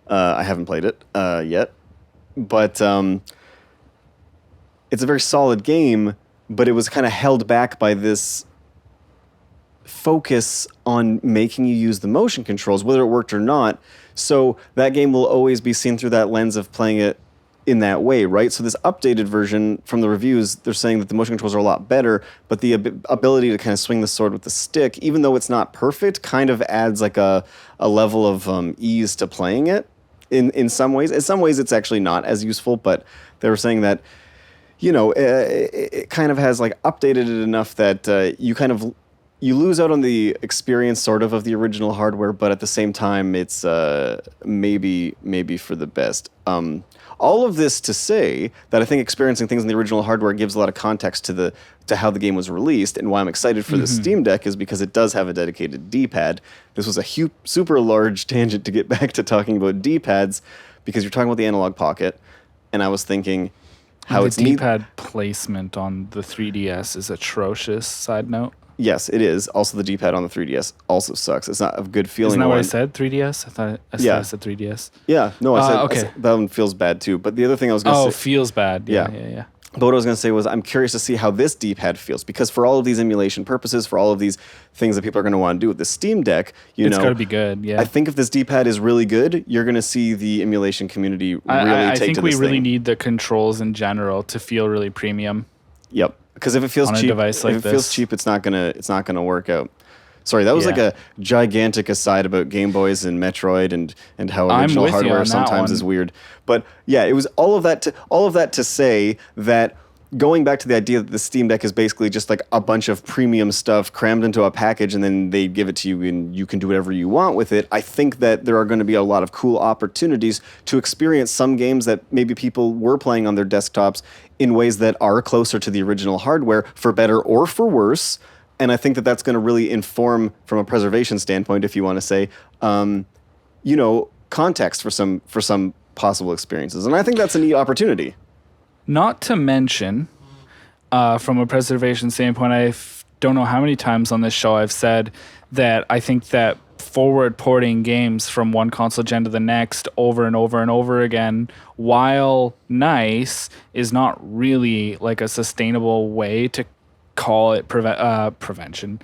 I haven't played it yet, but it's a very solid game, but it was kind of held back by this focus on making you use the motion controls, whether it worked or not. So that game will always be seen through that lens of playing it in that way, right? So this updated version from the reviews, they're saying that the motion controls are a lot better, but the ability to kind of swing the sword with the stick, even though it's not perfect, kind of adds like a level of ease to playing it in some ways. In some ways, it's actually not as useful, but they were saying that, it kind of has like updated it enough that you lose out on the experience sort of the original hardware, but at the same time, it's maybe for the best. All of this to say that I think experiencing things in the original hardware gives a lot of context to how the game was released, and why I'm excited for the Steam Deck is because it does have a dedicated D-pad. This was a super large tangent to get back to talking about D-pads, because you're talking about the Analog Pocket, and I was thinking how the it's neat. D-pad placement on the 3DS is atrocious. Side note. Yes, it is. Also, the D-pad on the 3DS also sucks. It's not a good feeling. Isn't that what I one. said? 3DS? I thought I said 3DS. Yeah, no, I said okay. that one feels bad too. But the other thing I was going to say, Feels bad. Yeah. But what I was going to say was I'm curious to see how this D-pad feels, because for all of these emulation purposes, for all of these things that people are going to want to do with the Steam Deck, It's got to be good. Yeah. I think if this D-pad is really good, you're going to see the emulation community really I take think to we this really thing. need the controls in general to feel really premium. Yep. Because if it feels on a cheap, device like if it feels this. cheap, it's not gonna work out. Sorry, that was like a gigantic aside about Game Boys and Metroid and how I'm original with you hardware on that sometimes one. is weird. But yeah, it was all of that to say that going back to the idea that the Steam Deck is basically just like a bunch of premium stuff crammed into a package, and then they give it to you and you can do whatever you want with it. I think that there are going to be a lot of cool opportunities to experience some games that maybe people were playing on their desktops in ways that are closer to the original hardware, for better or for worse. And I think that that's going to really inform, from a preservation standpoint, if you want to say, context for some possible experiences. And I think that's a neat opportunity. Not to mention, from a preservation standpoint, don't know how many times on this show I've said that I think that forward porting games from one console gen to the next over and over and over again, while nice, is not really like a sustainable way to call it preservation.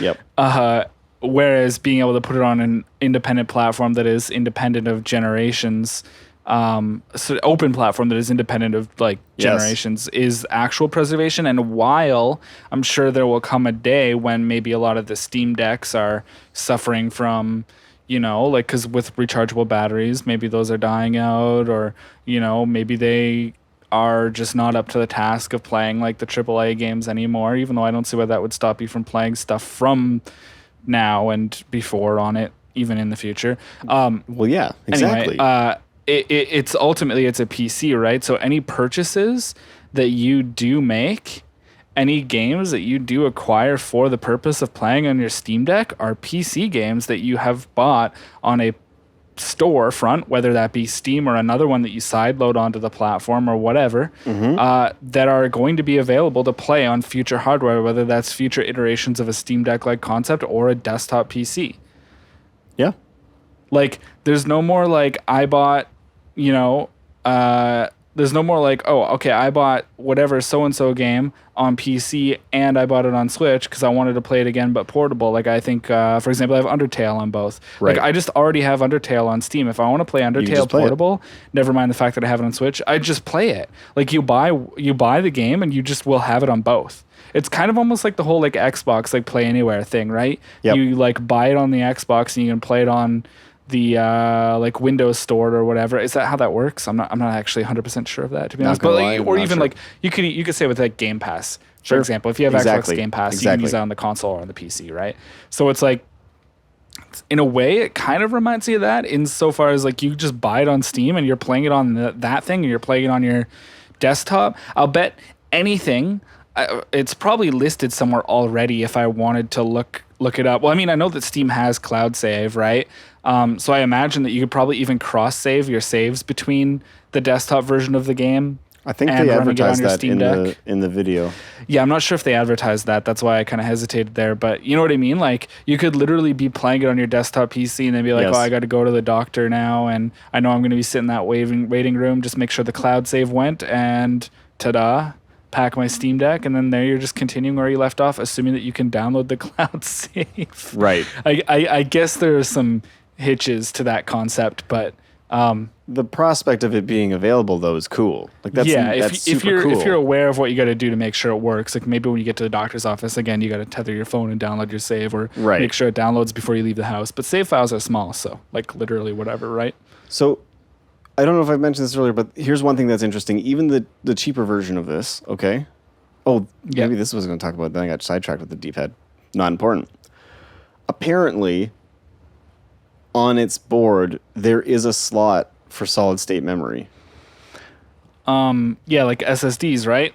Yep. Whereas being able to put it on an independent platform that is independent of generations, so open platform that is independent of like generations, is actual preservation. And while I'm sure there will come a day when maybe a lot of the Steam Decks are suffering from, you know, like, because with rechargeable batteries, maybe those are dying out, or, you know, maybe they are just not up to the task of playing like the AAA games anymore, even though I don't see why that would stop you from playing stuff from now and before on it, even in the future. Well, yeah, exactly. Anyway, it's ultimately, it's a PC, right? So any purchases that you do make, any games that you do acquire for the purpose of playing on your Steam Deck are PC games that you have bought on a storefront, whether that be Steam or another one that you sideload onto the platform or whatever, that are going to be available to play on future hardware, whether that's future iterations of a Steam Deck-like concept or a desktop PC. Yeah. Like, there's no more like, I bought, you know, there's no more like, oh, okay, I bought whatever so-and-so game on PC and I bought it on Switch because I wanted to play it again but portable. Like, I think, for example, I have Undertale on both. Right. Like, I just already have Undertale on Steam. If I want to play Undertale portable, never mind the fact that I have it on Switch, I just play it. Like, you buy the game and you just will have it on both. It's kind of almost like the whole like Xbox like Play Anywhere thing, right? Yep. You like buy it on the Xbox and you can play it on the like Windows Store or whatever. Is that how that works? I'm not actually 100% sure of that, to be honest. But like, or even like you could say with like Game Pass, for example, if you have Xbox Game Pass, you can use that on the console or on the PC, right? So it's like, in a way, it kind of reminds me of that insofar as like you just buy it on Steam and you're playing it on that thing and you're playing it on your desktop. I'll bet anything. It's probably listed somewhere already if I wanted to look it up. Well, I mean, I know that Steam has cloud save, right? So I imagine that you could probably even cross save your saves between the desktop version of the game. I think they advertised that in the video. Yeah, I'm not sure if they advertised that. That's why I kind of hesitated there. But you know what I mean? Like, you could literally be playing it on your desktop PC and then be like, oh, I got to go to the doctor now. And I know I'm going to be sitting in that waiting room. Just make sure the cloud save went. And ta-da, pack my Steam Deck. And then there you're just continuing where you left off, assuming that you can download the cloud save. Right. I guess there are some hitches to that concept, but... the prospect of it being available though is cool. Like that's if you're cool. If you're aware of what you got to do to make sure it works, like maybe when you get to the doctor's office again, you got to tether your phone and download your save, or make sure it downloads before you leave the house. But save files are small, so like literally whatever, right? So I don't know if I've mentioned this earlier, but here's one thing that's interesting. Even the cheaper version of this, okay? Oh, maybe this was going to talk about. Then I got sidetracked with the D-pad. Not important. Apparently, on its board, there is a slot for solid state memory. Yeah, like SSDs, right?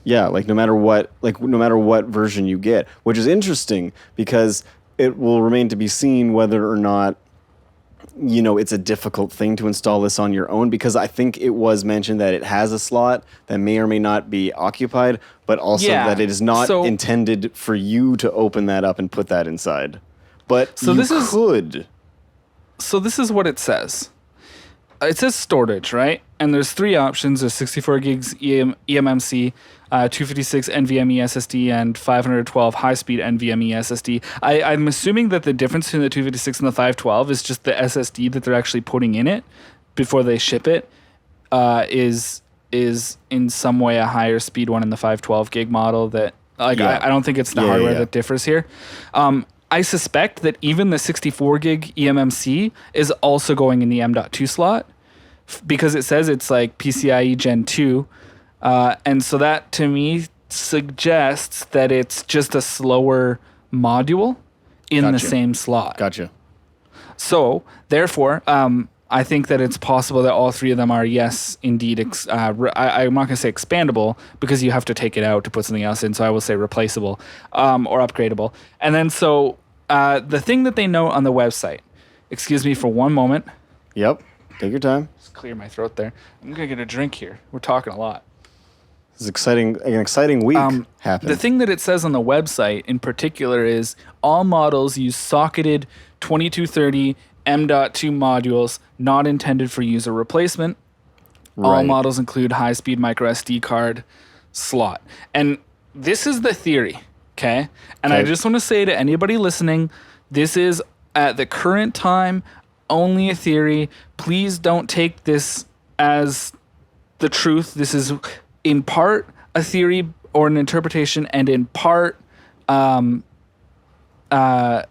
Yeah, like no matter what version you get, which is interesting because it will remain to be seen whether or not, you know, it's a difficult thing to install this on your own, because I think it was mentioned that it has a slot that may or may not be occupied, but also that it is not intended for you to open that up and put that inside. But so this is what it says. It says storage, right? And there's three options. There's 64 gigs eMMC, 256 NVMe SSD, and 512 high-speed NVMe SSD. I'm assuming that the difference between the 256 and the 512 is just the SSD that they're actually putting in it before they ship it, is in some way a higher speed one in the 512 gig model. That I don't think it's the hardware that differs here. I suspect that even the 64 gig eMMC is also going in the M.2 slot, because it says it's like PCIe Gen 2. And so that to me suggests that it's just a slower module in the same slot. Gotcha. So therefore, I think that it's possible that all three of them are, yes, indeed. I'm not going to say expandable, because you have to take it out to put something else in. So I will say replaceable or upgradable. And then so the thing that they note on the website, excuse me for one moment. Yep. Take your time. Just clear my throat there. I'm going to get a drink here. We're talking a lot. It's exciting. An exciting week happened. The thing that it says on the website in particular is all models use socketed 2230 M.2 modules not intended for user replacement. All models include high-speed micro SD card slot. And this is the theory, okay? And I just want to say to anybody listening, this is at the current time only a theory. Please don't take this as the truth. This is in part a theory or an interpretation, and in part like a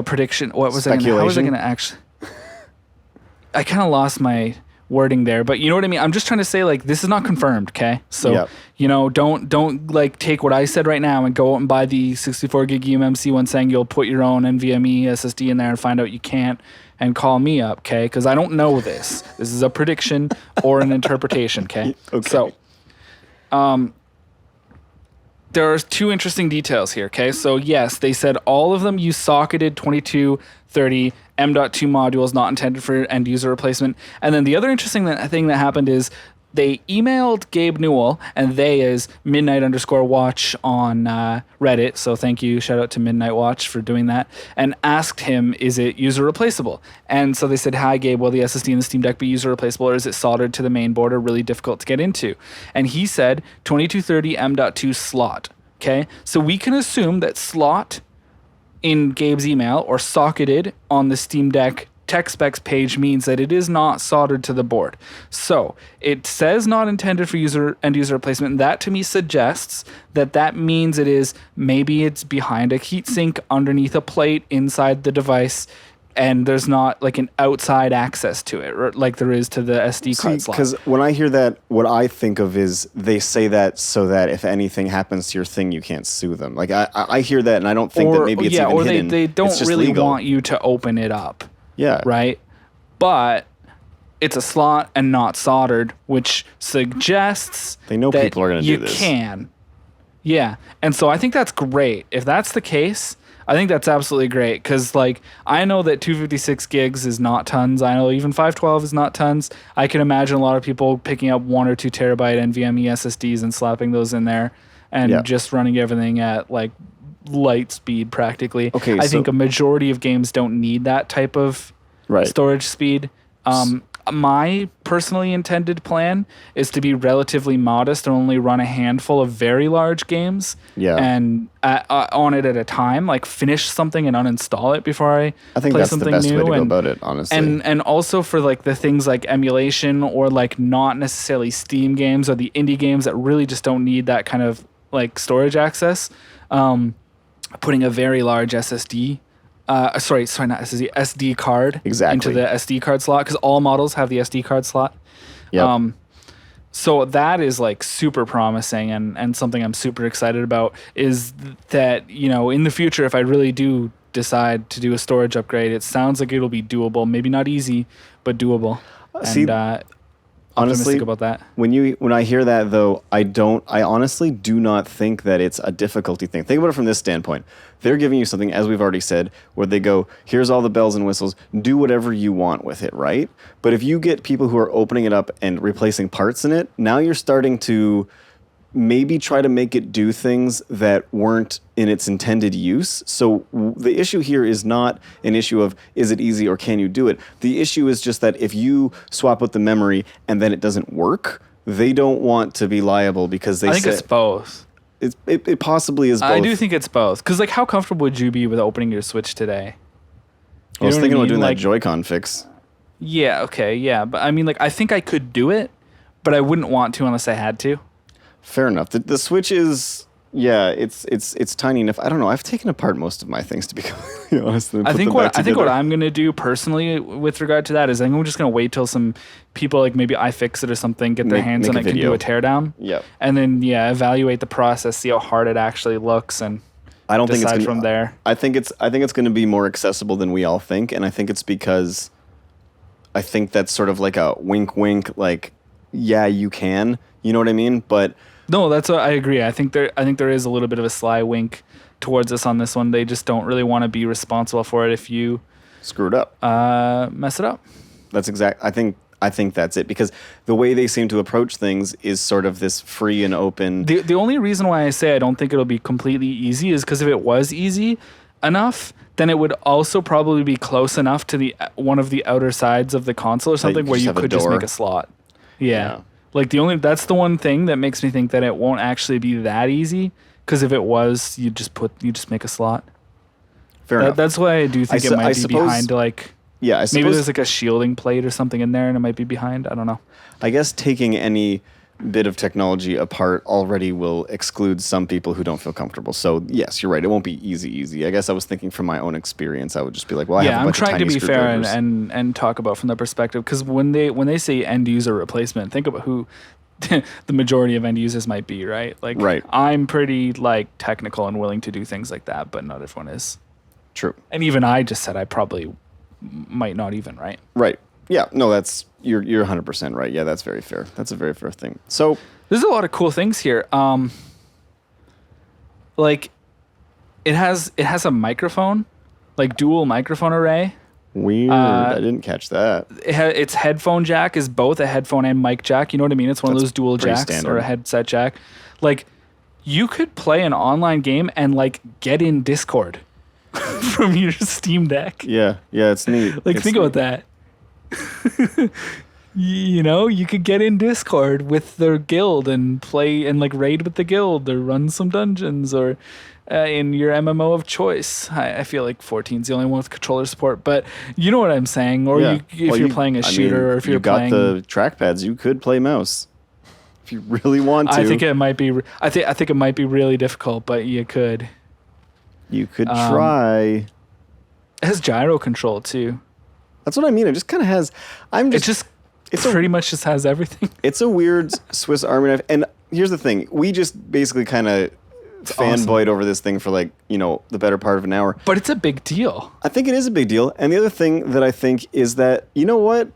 prediction. What was it? How was I going to actually? I kind of lost my wording there, but you know what I mean? I'm just trying to say, like, this is not confirmed, okay? So, you know, don't like take what I said right now and go out and buy the 64 gig eMMC one saying you'll put your own NVMe SSD in there and find out you can't and call me up, okay? Because I don't know this. This is a prediction or an interpretation, okay? Okay. So, there are two interesting details here, okay? So, yes, they said all of them use socketed 2230 M.2 modules not intended for end user replacement. And then the other interesting thing that happened is they emailed Gabe Newell, and they is midnight_watch on Reddit. So thank you. Shout out to Midnight Watch for doing that. And asked him, is it user replaceable? And so they said, hi, Gabe, will the SSD in the Steam Deck be user replaceable, or is it soldered to the main board or really difficult to get into? And he said 2230 M.2 slot. Okay. So we can assume that slot in Gabe's email or socketed on the Steam Deck tech specs page means that it is not soldered to the board. So it says not intended for end user replacement. And that to me suggests that means maybe it's behind a heatsink underneath a plate inside the device, and there's not like an outside access to it, like there is to the SD card slot. Because when I hear that, what I think of is they say that so that if anything happens to your thing, you can't sue them. Like I hear that, and I don't think that maybe it's even hidden. They don't really want you to open it up. Yeah. Right? But it's a slot and not soldered, which suggests they know that people are going to do this. You can. Yeah. And so I think that's great. If that's the case, I think that's absolutely great, because like I know that 256 gigs is not tons. I know even 512 is not tons. I can imagine a lot of people picking up 1 or 2 terabyte NVMe SSDs and slapping those in there and just running everything at like light speed practically. Okay, I think a majority of games don't need that type of storage speed. My personally intended plan is to be relatively modest and only run a handful of very large games and on it at a time, like finish something and uninstall it before I think play that's something the best new. way to go about it, honestly. And also for like the things like emulation or like not necessarily Steam games or the indie games that really just don't need that kind of like storage access, putting a very large SSD not SSD, SD card into the SD card slot, because all models have the SD card slot. Yep. So that is like super promising and something I'm super excited about, is that, you know, in the future, if I really do decide to do a storage upgrade, it sounds like it'll be doable. Maybe not easy, but doable. Honestly, optimistic about that. When I hear that though, I honestly do not think that it's a difficulty thing. Think about it from this standpoint. They're giving you something, as we've already said, where they go, here's all the bells and whistles, do whatever you want with it, right? But if you get people who are opening it up and replacing parts in it, now you're starting to maybe try to make it do things that weren't in its intended use. So the issue here is not an issue of is it easy or can you do it? The issue is just that if you swap out the memory and then it doesn't work, they don't want to be liable because I think it's both. It possibly is both. I do think it's both. Because like, how comfortable would you be with opening your Switch today? I was thinking about doing that Joy-Con fix. Yeah, okay, yeah. But I mean, like, I think I could do it, but I wouldn't want to unless I had to. Fair enough. The Switch is, it's tiny enough. I don't know. I've taken apart most of my things, to be completely honest. I think what I'm going to do personally with regard to that is I'm just going to wait till some people, like maybe iFixit or something, get their hands on it, can do a teardown. Yeah. And then, evaluate the process, see how hard it actually looks, and I don't think it's from there. I think it's going to be more accessible than we all think, and I think it's because I think that's sort of like a wink, like, yeah, you can. You know what I mean? But no, that's what I agree. I think there is a little bit of a sly wink towards us on this one. They just don't really want to be responsible for it if you screw it up, mess it up. That's exact. I think I think that's it, because the way they seem to approach things is sort of this free and open. The only reason why I say I don't think it'll be completely easy is because if it was easy enough, then it would also probably be close enough to the one of the outer sides of the console or something where you could just make a slot. Yeah. Like that's the one thing that makes me think that it won't actually be that easy, because if it was, you just make a slot. Fair enough. That's why I do think it might be behind, like, yeah, I suppose maybe there's like a shielding plate or something in there and it might be behind. I don't know. I guess taking any bit of technology apart already will exclude some people who don't feel comfortable. So yes, you're right. It won't be easy. I guess I was thinking from my own experience, I would just be like, well, I have a bunch of tiny I'm trying to be fair screwdrivers. and talk about from the perspective, because when they say end user replacement, think about who the majority of end users might be, right? Like, right. I'm pretty like technical and willing to do things like that, but not everyone is. True. And even I just said I probably might not even, right? Right. Yeah. No, you're 100% right. Yeah, that's very fair. That's a very fair thing. So there's a lot of cool things here. Like it has a microphone, like dual microphone array. Weird. I didn't catch that. Its headphone jack is both a headphone and mic jack. You know what I mean? It's one of those dual jacks standard. Or a headset jack. Like, you could play an online game and like get in Discord from your Steam Deck. Yeah, it's neat. Like, think about that. You know, you could get in Discord with their guild and play and like raid with the guild or run some dungeons or in your MMO of choice. I feel like 14's the only one with controller support, but you know what I'm saying. Or if you're playing a shooter, or if you're playing, the trackpads, you could play mouse if you really want to. I think it might be. I think it might be really difficult, but you could. You could try. It has gyro control too. That's what I mean. It just kind of has. It pretty much just has everything. It's a weird Swiss Army knife. And here's the thing. We just basically kind of fanboyed over this thing for like, the better part of an hour. But it's a big deal. I think it is a big deal. And the other thing that I think is that, you know what?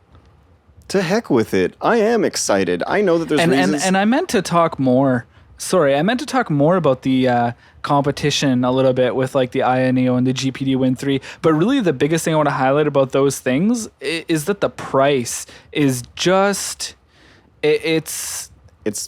To heck with it. I am excited. I know that there's reasons. And I meant to talk more. Sorry, I meant to talk more about the competition a little bit with like the Aya Neo and the GPD Win 3. But really the biggest thing I want to highlight about those things is that the price is just... It's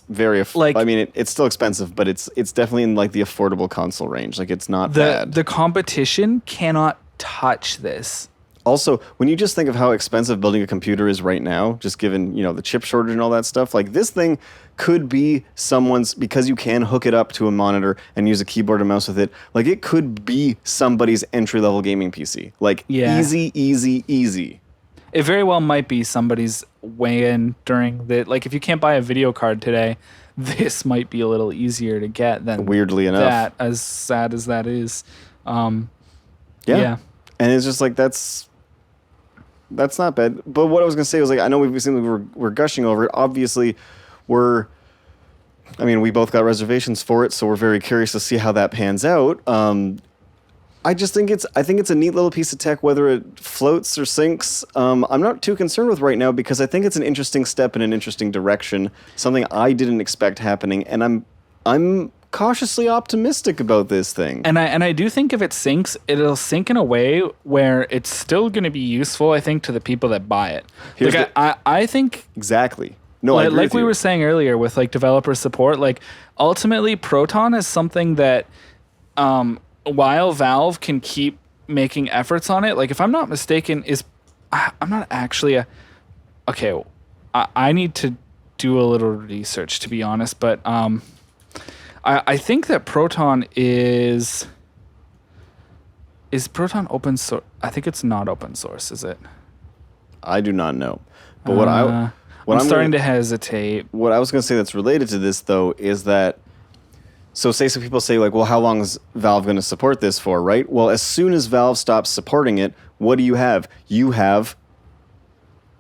very... I mean, it's still expensive, but it's definitely in like the affordable console range. Like, it's not bad. The competition cannot touch this. Also, when you just think of how expensive building a computer is right now, just given, the chip shortage and all that stuff, like this thing could be someone's, because you can hook it up to a monitor and use a keyboard and mouse with it, like it could be somebody's entry-level gaming PC. Like, easy. It very well might be somebody's weigh-in during the, like, if you can't buy a video card today, this might be a little easier to get than weirdly enough. That, as sad as that is. Yeah. And it's just like, that's not bad. But what I was going to say was, like, I know we're gushing over it. Obviously, we both got reservations for it, so we're very curious to see how that pans out. I think it's a neat little piece of tech, whether it floats or sinks. I'm not too concerned with right now, because I think it's an interesting step in an interesting direction, something I didn't expect happening, and I'm cautiously optimistic about this thing. And I do think if it sinks, it'll sink in a way where it's still going to be useful, I think, to the people that buy it. I think... Exactly. No, I agree like we were saying earlier with like developer support, like ultimately Proton is something that while Valve can keep making efforts on it, like if I'm not mistaken, I'm not actually I need to do a little research, to be honest, but I think that Proton is Proton open source? I think it's not open source, is it? I do not know. But I'm starting to hesitate. What I was going to say that's related to this, though, is that, so say some people say, like, well, how long is Valve going to support this for, right? Well, as soon as Valve stops supporting it, what do you have? You have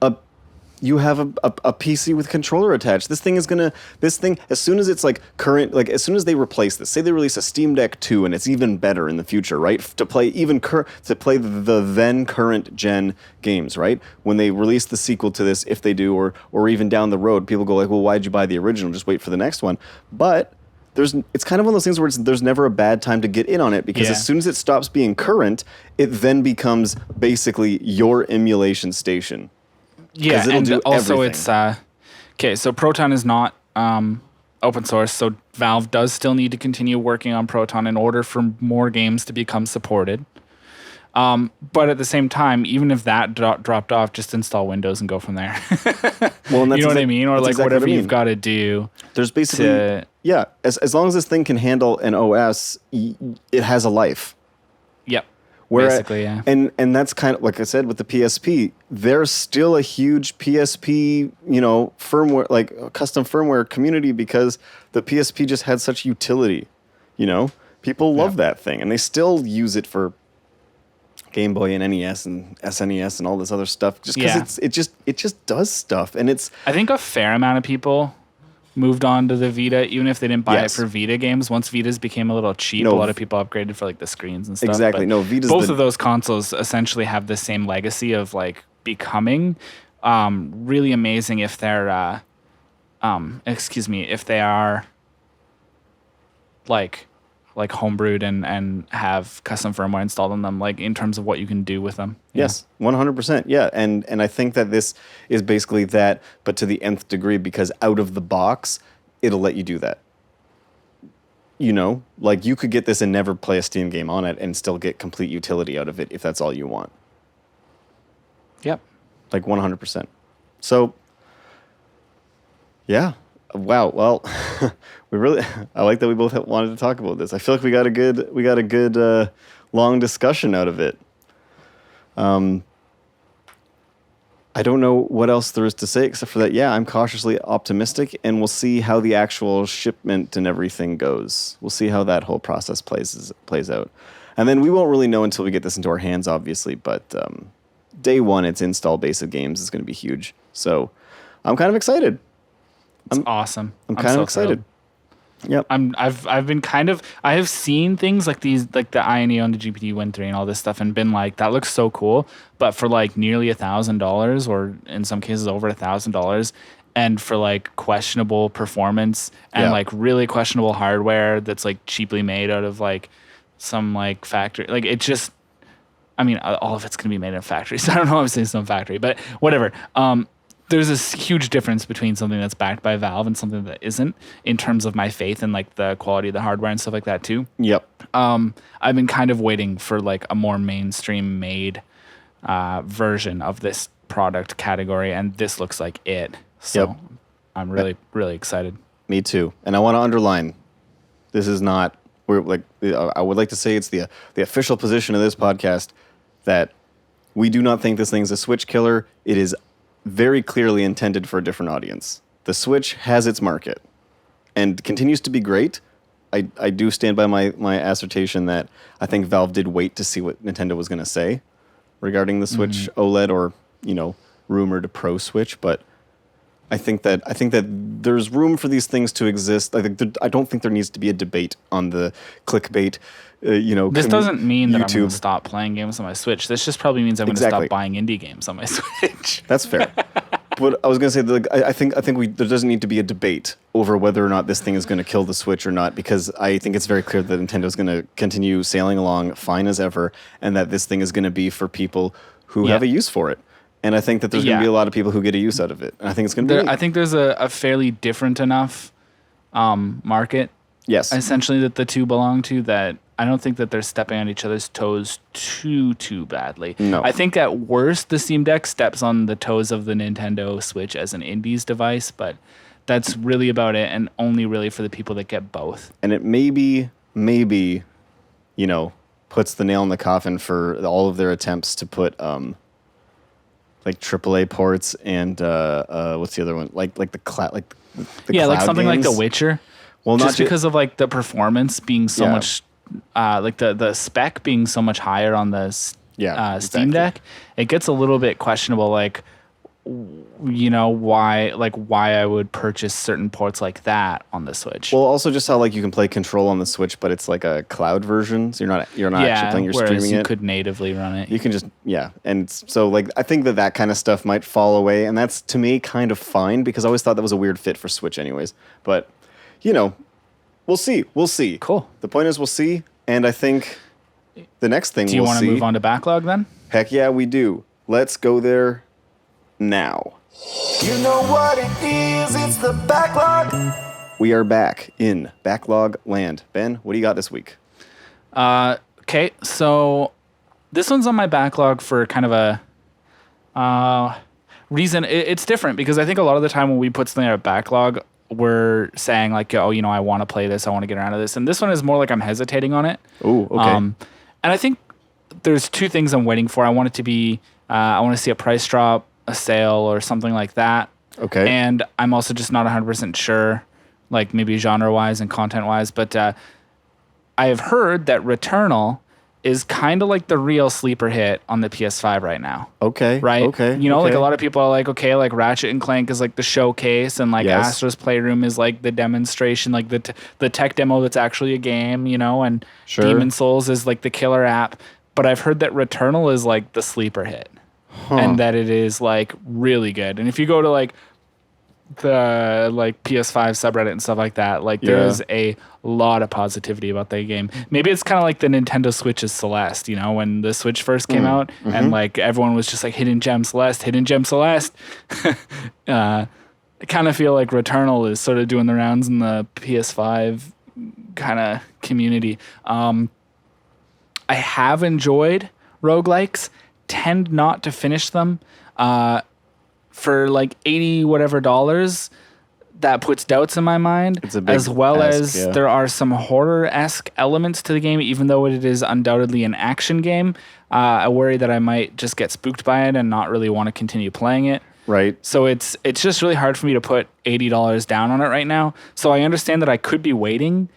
a PC with controller attached. This thing, as soon as it's like current, like as soon as they replace this, say they release a Steam Deck 2 and it's even better in the future, right? To play the then current gen games, right? When they release the sequel to this, if they do, or even down the road, people go like, well, why'd you buy the original? Just wait for the next one. But it's kind of one of those things where there's never a bad time to get in on it, because as soon as it stops being current, it then becomes basically your emulation station. Yeah, it'll and do also everything. it's okay. So Proton is not open source, so Valve does still need to continue working on Proton in order for more games to become supported. But at the same time, even if that dropped off, just install Windows and go from there. Well, and You know what I mean? Or that's like exactly whatever what I mean. you've got to do. There's basically as long as this thing can handle an OS, it has a life. Yep. Where Basically, yeah. And that's kind of like I said with the PSP. There's still a huge PSP, firmware, like custom firmware community, because the PSP just had such utility. People love that thing, and they still use it for Game Boy and NES and SNES and all this other stuff. Just because it just does stuff, and it's. I think a fair amount of people moved on to the Vita, even if they didn't buy it for Vita games. Once Vitas became a little cheap, a lot of people upgraded for like the screens and stuff. Exactly. But No, Vita's both of those consoles essentially have the same legacy of like becoming really amazing if they're if they are like homebrewed and have custom firmware installed on them, like in terms of what you can do with them. Yes, 100%. Yeah, and I think that this is basically that, but to the nth degree, because out of the box, it'll let you do that. Like you could get this and never play a Steam game on it and still get complete utility out of it if that's all you want. Yep. Like 100%. So, yeah. Wow. Well, I like that we both wanted to talk about this. I feel like we got a good long discussion out of it. I don't know what else there is to say except for that. Yeah, I'm cautiously optimistic, and we'll see how the actual shipment and everything goes. We'll see how that whole process plays out. And then we won't really know until we get this into our hands, obviously, but day one, its install base of games is going to be huge. So I'm kind of excited. It's awesome. I'm kind of excited. Yep. I have seen things like these, like the INEO and the GPT Win 3 and all this stuff, and been like, that looks so cool, but for like nearly $1,000, or in some cases over $1,000, and for like questionable performance and like really questionable hardware that's like cheaply made out of like some like factory, like it just, I mean, all of it's going to be made in a factory, so I don't know if I'm saying some factory, but whatever. There's this huge difference between something that's backed by Valve and something that isn't, in terms of my faith and like the quality of the hardware and stuff like that too. Yep. I've been kind of waiting for like a more mainstream made version of this product category, and this looks like it. So I'm really, really excited. Me too. And I want to underline, this is not, I would like to say it's the official position of this podcast that we do not think this thing's a Switch killer. It is very clearly intended for a different audience. The Switch has its market and continues to be great. I do stand by my assertion that I think Valve did wait to see what Nintendo was going to say regarding the Switch OLED, or rumored Pro Switch, but I think that there's room for these things to exist. I don't think there needs to be a debate on the clickbait. This doesn't mean that I'm going YouTube. to stop playing games on my Switch. This just probably means I'm going to stop buying indie games on my Switch. That's fair. But I was going to say, I think there doesn't need to be a debate over whether or not this thing is going to kill the Switch or not, because I think it's very clear that Nintendo's going to continue sailing along fine as ever, and that this thing is going to be for people who have a use for it. And I think that there's going to be a lot of people who get a use out of it. And I think it's going to be. I think there's a fairly different enough market. Yes. Essentially, that the two belong to, that I don't think that they're stepping on each other's toes too badly. No. I think at worst, the Steam Deck steps on the toes of the Nintendo Switch as an indies device, but that's really about it, and only really for the people that get both. And it maybe, puts the nail in the coffin for all of their attempts to put like AAA ports and what's the other one? Like the cloud, like the like cloud something games. like The Witcher. Well, just because of like the performance being so much, like the spec being so much higher on the Steam Deck, it gets a little bit questionable. Like, why I would purchase certain ports like that on the Switch. Well, also just how like you can play Control on the Switch, but it's like a cloud version, so you're not actually playing, you're streaming it. You could natively run it. You can just and so like I think that kind of stuff might fall away, and that's to me kind of fine, because I always thought that was a weird fit for Switch, anyways. But we'll see. We'll see. Cool. The point is, we'll see, and I think the next thing do you want to move on to Backlog then? Heck yeah, we do. Let's go there now. You know what it is, it's the backlog. We are back in Backlog Land. Ben, what do you got this week? Okay, so this one's on my backlog for kind of a reason. It's different because I think a lot of the time when we put something on a backlog, we're saying like, oh, you know, I want to play this, I want to get around to this. And this one is more like I'm hesitating on it. Oh, okay. And I think there's two things I'm waiting for. I want it to be, I want to see a price drop, a sale, or something like that. Okay. And I'm also just not 100% sure, like maybe genre-wise and content-wise. But I have heard that Returnal is kind of like the real sleeper hit on the PS5 right now. Okay. Right? Okay. You know, okay. like a lot of people are like, okay, like Ratchet and Clank is like the showcase, and like Yes. Astro's Playroom is like the demonstration, like the tech demo that's actually a game, you know, and Sure. Demon Souls is like the killer app. But I've heard that Returnal is like the sleeper hit, and that it is like really good. And if you go to like the like PS5 subreddit and stuff like that, like there's a lot of positivity about that game. Maybe it's kind of like the Nintendo Switch's Celeste, you know, when the Switch first came out and like everyone was just like Hidden Gem Celeste. I kind of feel like Returnal is sort of doing the rounds in the PS5 kind of community. I have enjoyed roguelikes, tend not to finish them. For like 80 whatever dollars, that puts doubts in my mind. It's a big as well ask, as yeah. there are some horror-esque elements to the game, even though it is undoubtedly an action game. I worry that I might just get spooked by it and not really want to continue playing it. Right. So it's just really hard for me to put $80 down on it right now. So I understand that I could be waiting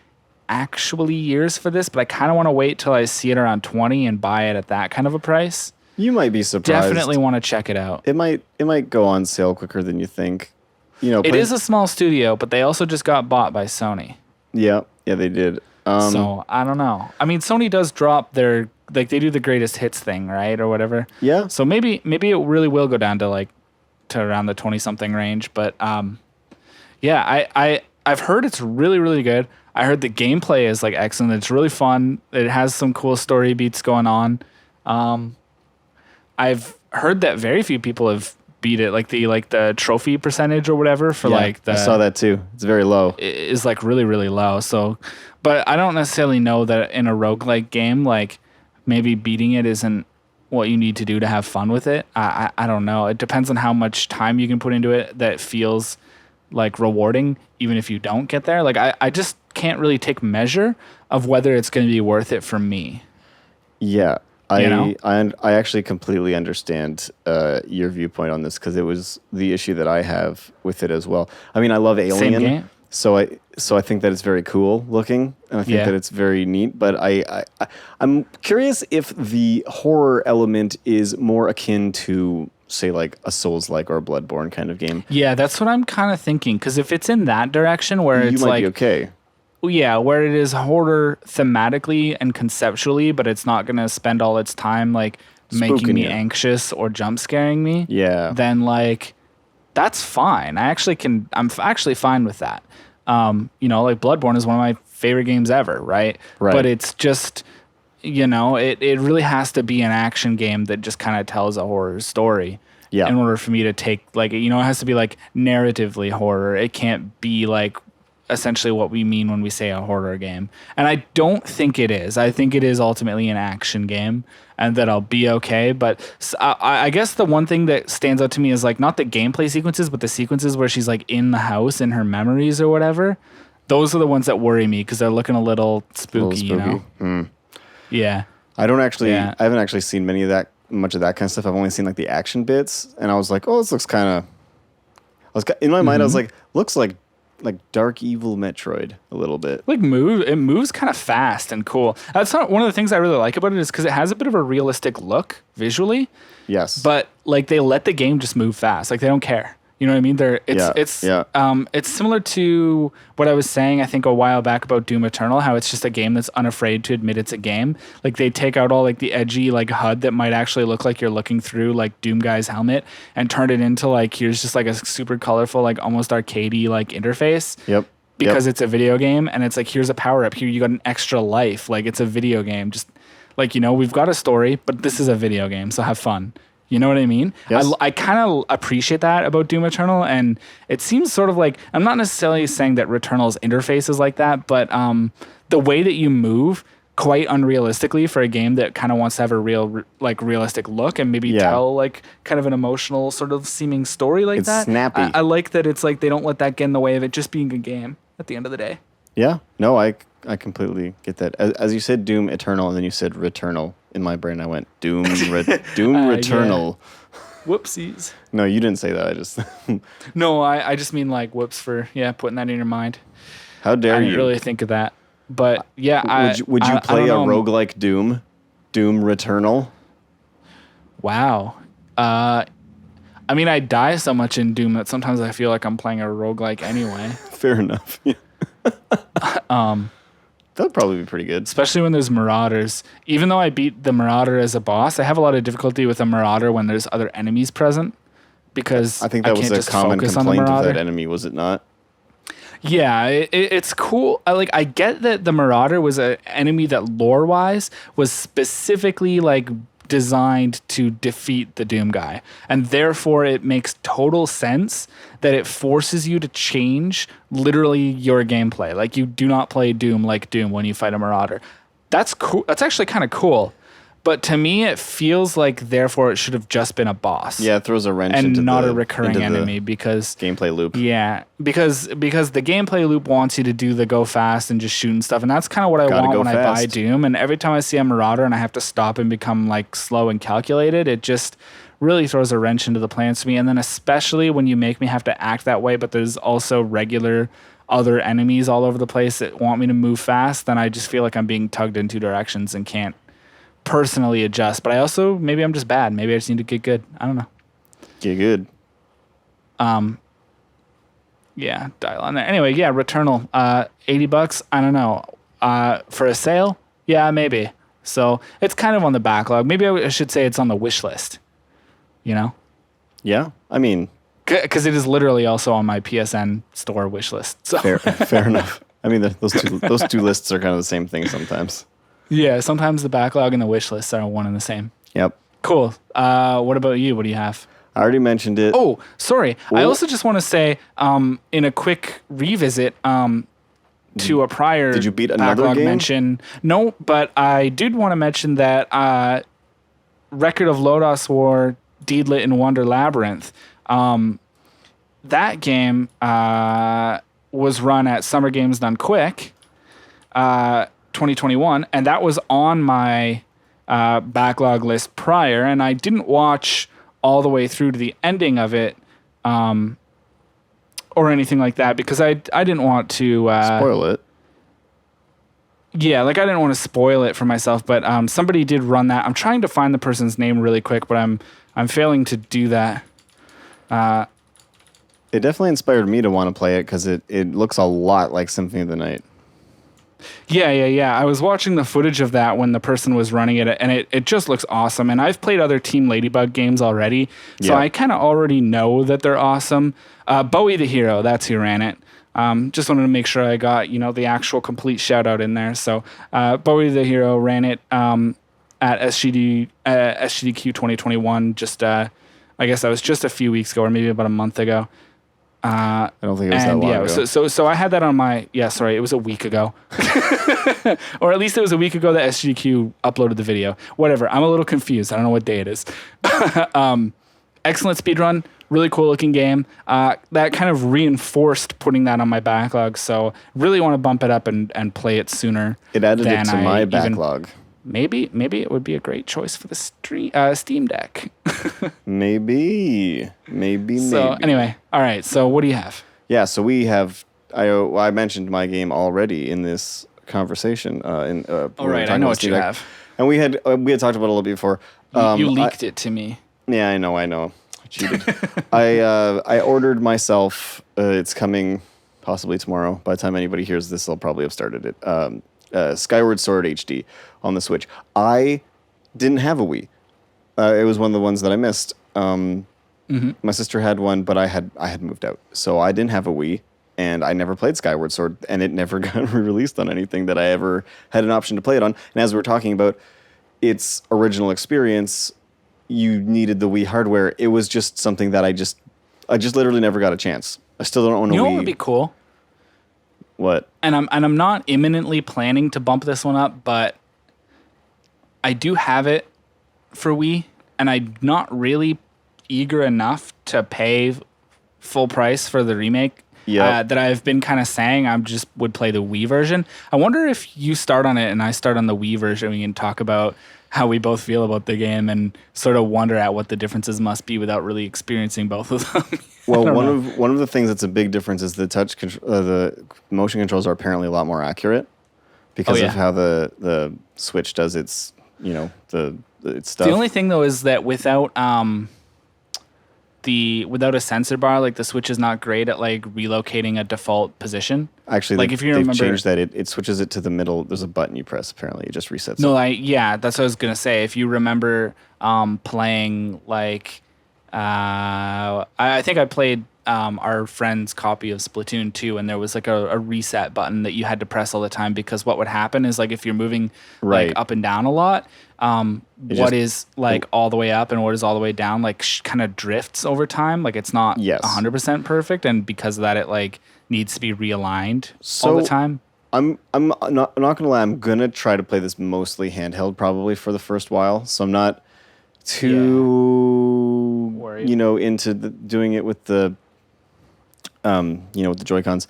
actually years for this, but I kind of want to wait till I see it around 20 and buy it at that kind of a price. You might be surprised. Definitely want to check it out. It might go on sale quicker than you think. You know, It is a small studio, but they also just got bought by Sony. Yeah, they did. So I don't know. I mean, Sony does drop their, like, they do the greatest hits thing, right, or whatever. Yeah. So maybe it really will go down to around the 20-something range. But yeah, I've heard it's really, really good. I heard the gameplay is like excellent. It's really fun. It has some cool story beats going on. I've heard that very few people have beat it, like the trophy percentage or whatever for I saw that too. It's very low. is like really, really low. So, but I don't necessarily know that in a roguelike game, like maybe beating it isn't what you need to do to have fun with it. I don't know. It depends on how much time you can put into it that feels like rewarding, even if you don't get there. Like I just can't really take measure of whether it's going to be worth it for me. Yeah. You know? I actually completely understand your viewpoint on this because it was the issue that I have with it as well. I mean, I love Alien, Same game? so I think that it's very cool looking, and I think that it's very neat. But I'm curious if the horror element is more akin to, say, like a Souls-like or a Bloodborne kind of game. Yeah, that's what I'm kind of thinking. Because if it's in that direction where You it's might like be okay. Yeah, where it is horror thematically and conceptually, but it's not going to spend all its time like making Spooking me you. anxious or jump scaring me. Yeah. Then like that's fine. I'm actually fine with that. You know, like Bloodborne is one of my favorite games ever, right? Right. But it's just, you know, it really has to be an action game that just kind of tells a horror story. Yeah. In order for me to take, like, you know, it has to be like narratively horror. It can't be like essentially what we mean when we say a horror game. And I don't think it is. I think it is ultimately an action game and that I'll be okay. But I guess the one thing that stands out to me is like not the gameplay sequences, but the sequences where she's like in the house in her memories or whatever. Those are the ones that worry me because they're looking a little spooky, you know? Yeah. I haven't actually seen much of that kind of stuff. I've only seen like the action bits, and I was like, oh, this looks kind of. In my mind, I was like, looks like Dark Evil Metroid a little bit. It moves kind of fast and cool. That's not one of the things I really like about it is because it has a bit of a realistic look visually. Yes. But like they let the game just move fast. Like they don't care. You know what I mean? It's similar to what I was saying, I think, a while back about Doom Eternal, how it's just a game that's unafraid to admit it's a game. Like they take out all like the edgy like HUD that might actually look like you're looking through like Doom Guy's helmet and turn it into like here's just like a super colorful, like almost arcadey like interface. Yep. Because it's a video game and it's like here's a power up, here you got an extra life. Like it's a video game. Just like, you know, we've got a story, but this is a video game, so have fun. You know what I mean? Yes. I kind of appreciate that about Doom Eternal, and it seems sort of like, I'm not necessarily saying that Returnal's interface is like that, but the way that you move quite unrealistically for a game that kind of wants to have a realistic look and maybe tell like kind of an emotional sort of seeming story like it's that. Snappy. I like that it's like they don't let that get in the way of it just being a game at the end of the day. Yeah. No, I completely get that. As you said Doom Eternal, and then you said Returnal. In my brain, I went Doom Returnal. Yeah. Whoopsies. No, you didn't say that. I just... No, I just mean like whoops for, putting that in your mind. How dare you? I didn't really think of that. But yeah, would you play a roguelike Doom Returnal? Wow. I mean, I die so much in Doom that sometimes I feel like I'm playing a roguelike anyway. Fair enough. Yeah. That'd probably be pretty good. Especially when there's marauders. Even though I beat the marauder as a boss, I have a lot of difficulty with a marauder when there's other enemies present because I think that was a common complaint of that enemy, was it not? Yeah, it's cool. I get that the Marauder was an enemy that lore-wise was specifically like designed to defeat the Doom guy, and therefore it makes total sense that it forces you to change literally your gameplay. Like you do not play Doom like Doom when you fight a Marauder. That's cool. That's actually kind of cool. But to me, it feels like, therefore, it should have just been a boss. Yeah, it throws a wrench and into not a recurring enemy because gameplay loop. Yeah, because the gameplay loop wants you to do the go fast and just shoot and stuff, and that's kind of what I want when I buy Doom. And every time I see a Marauder and I have to stop and become like slow and calculated, it just really throws a wrench into the plans to me. And then especially when you make me have to act that way, but there's also regular other enemies all over the place that want me to move fast, then I just feel like I'm being tugged in two directions and can't personally adjust. But I also, maybe I'm just bad. Maybe I just need to get good. I don't know. Get good. Yeah, dial on there. Anyway, yeah, Returnal, $80. I don't know. For a sale? Yeah, maybe. So it's kind of on the backlog. Maybe I should say it's on the wish list. You know? Yeah, I mean, because it is literally also on my PSN store wish list. So. Fair enough. I mean, those two lists are kind of the same thing sometimes. Yeah, sometimes the backlog and the wish list are one and the same. Yep. Cool. What about you? What do you have? I already mentioned it. Oh, sorry. I also just want to say, in a quick revisit to a prior Did you beat another backlog game? mention. No, but I did want to mention that Record of Lodos War, Deedlit in Wonder Labyrinth. That game was run at Summer Games Done Quick, 2021, and that was on my backlog list prior, and I didn't watch all the way through to the ending of it or anything like that because I didn't want to spoil it. Yeah, like I didn't want to spoil it for myself, but somebody did run that. I'm trying to find the person's name really quick, but I'm failing to do that. It definitely inspired me to want to play it because it looks a lot like Symphony of the Night. Yeah. I was watching the footage of that when the person was running it, and it just looks awesome. And I've played other Team Ladybug games already, so I kind of already know that they're awesome. Bowie the Hero, that's who ran it. Just wanted to make sure I got the actual complete shout out in there. So Bowie the Hero ran it at SGDQ 2021. Just I guess that was just a few weeks ago, or maybe about a month ago. I don't think it was that long ago. So I had that on my it was a week ago, or at least it was a week ago that SGQ uploaded the video. Whatever, I'm a little confused. I don't know what day it is. Excellent speedrun, really cool looking game. That kind of reinforced putting that on my backlog. So really want to bump it up and play it sooner. It added it to my backlog. Maybe it would be a great choice for the Steam Deck. Maybe. So anyway, all right. So what do you have? Yeah, so we have. I mentioned my game already in this conversation. All right, I know what you have. And we had talked about it a little bit before. You leaked it to me. Yeah, I know. I cheated. I ordered myself. It's coming possibly tomorrow. By the time anybody hears this, they'll probably have started it. Skyward Sword HD on the Switch. I didn't have a Wii. It was one of the ones that I missed. My sister had one, but I had moved out, so I didn't have a Wii, and I never played Skyward Sword, and it never got re-released on anything that I ever had an option to play it on. And as we were talking about its original experience, you needed the Wii hardware. It was just something that I just literally never got a chance. I still don't own a You know Wii. what would be cool? What? And I'm not imminently planning to bump this one up, but I do have it for Wii, and I'm not really eager enough to pay full price for the remake. Yeah. That I've been kind of saying I just would play the Wii version. I wonder if you start on it and I start on the Wii version, we can talk about how we both feel about the game and sort of wonder at what the differences must be without really experiencing both of them. Well, one of the things that's a big difference is the motion controls are apparently a lot more accurate because of how the Switch does its its stuff. The only thing though is that without without a sensor bar, like the Switch is not great at like relocating a default position. Actually, like if you they've remember, changed that. It switches it to the middle. There's a button you press. Apparently, it just resets. No, it. that's what I was gonna say. If you remember playing like, I think I played our friend's copy of Splatoon 2, and there was like a reset button that you had to press all the time because what would happen is like if you're moving like up and down a lot, what is like all the way up and what is all the way down like kind of drifts over time. Like it's not 100% perfect, and because of that, it like needs to be realigned all the time. I'm not gonna lie. I'm gonna try to play this mostly handheld probably for the first while. So I'm not too worried. Into doing it with the with the Joy-Cons.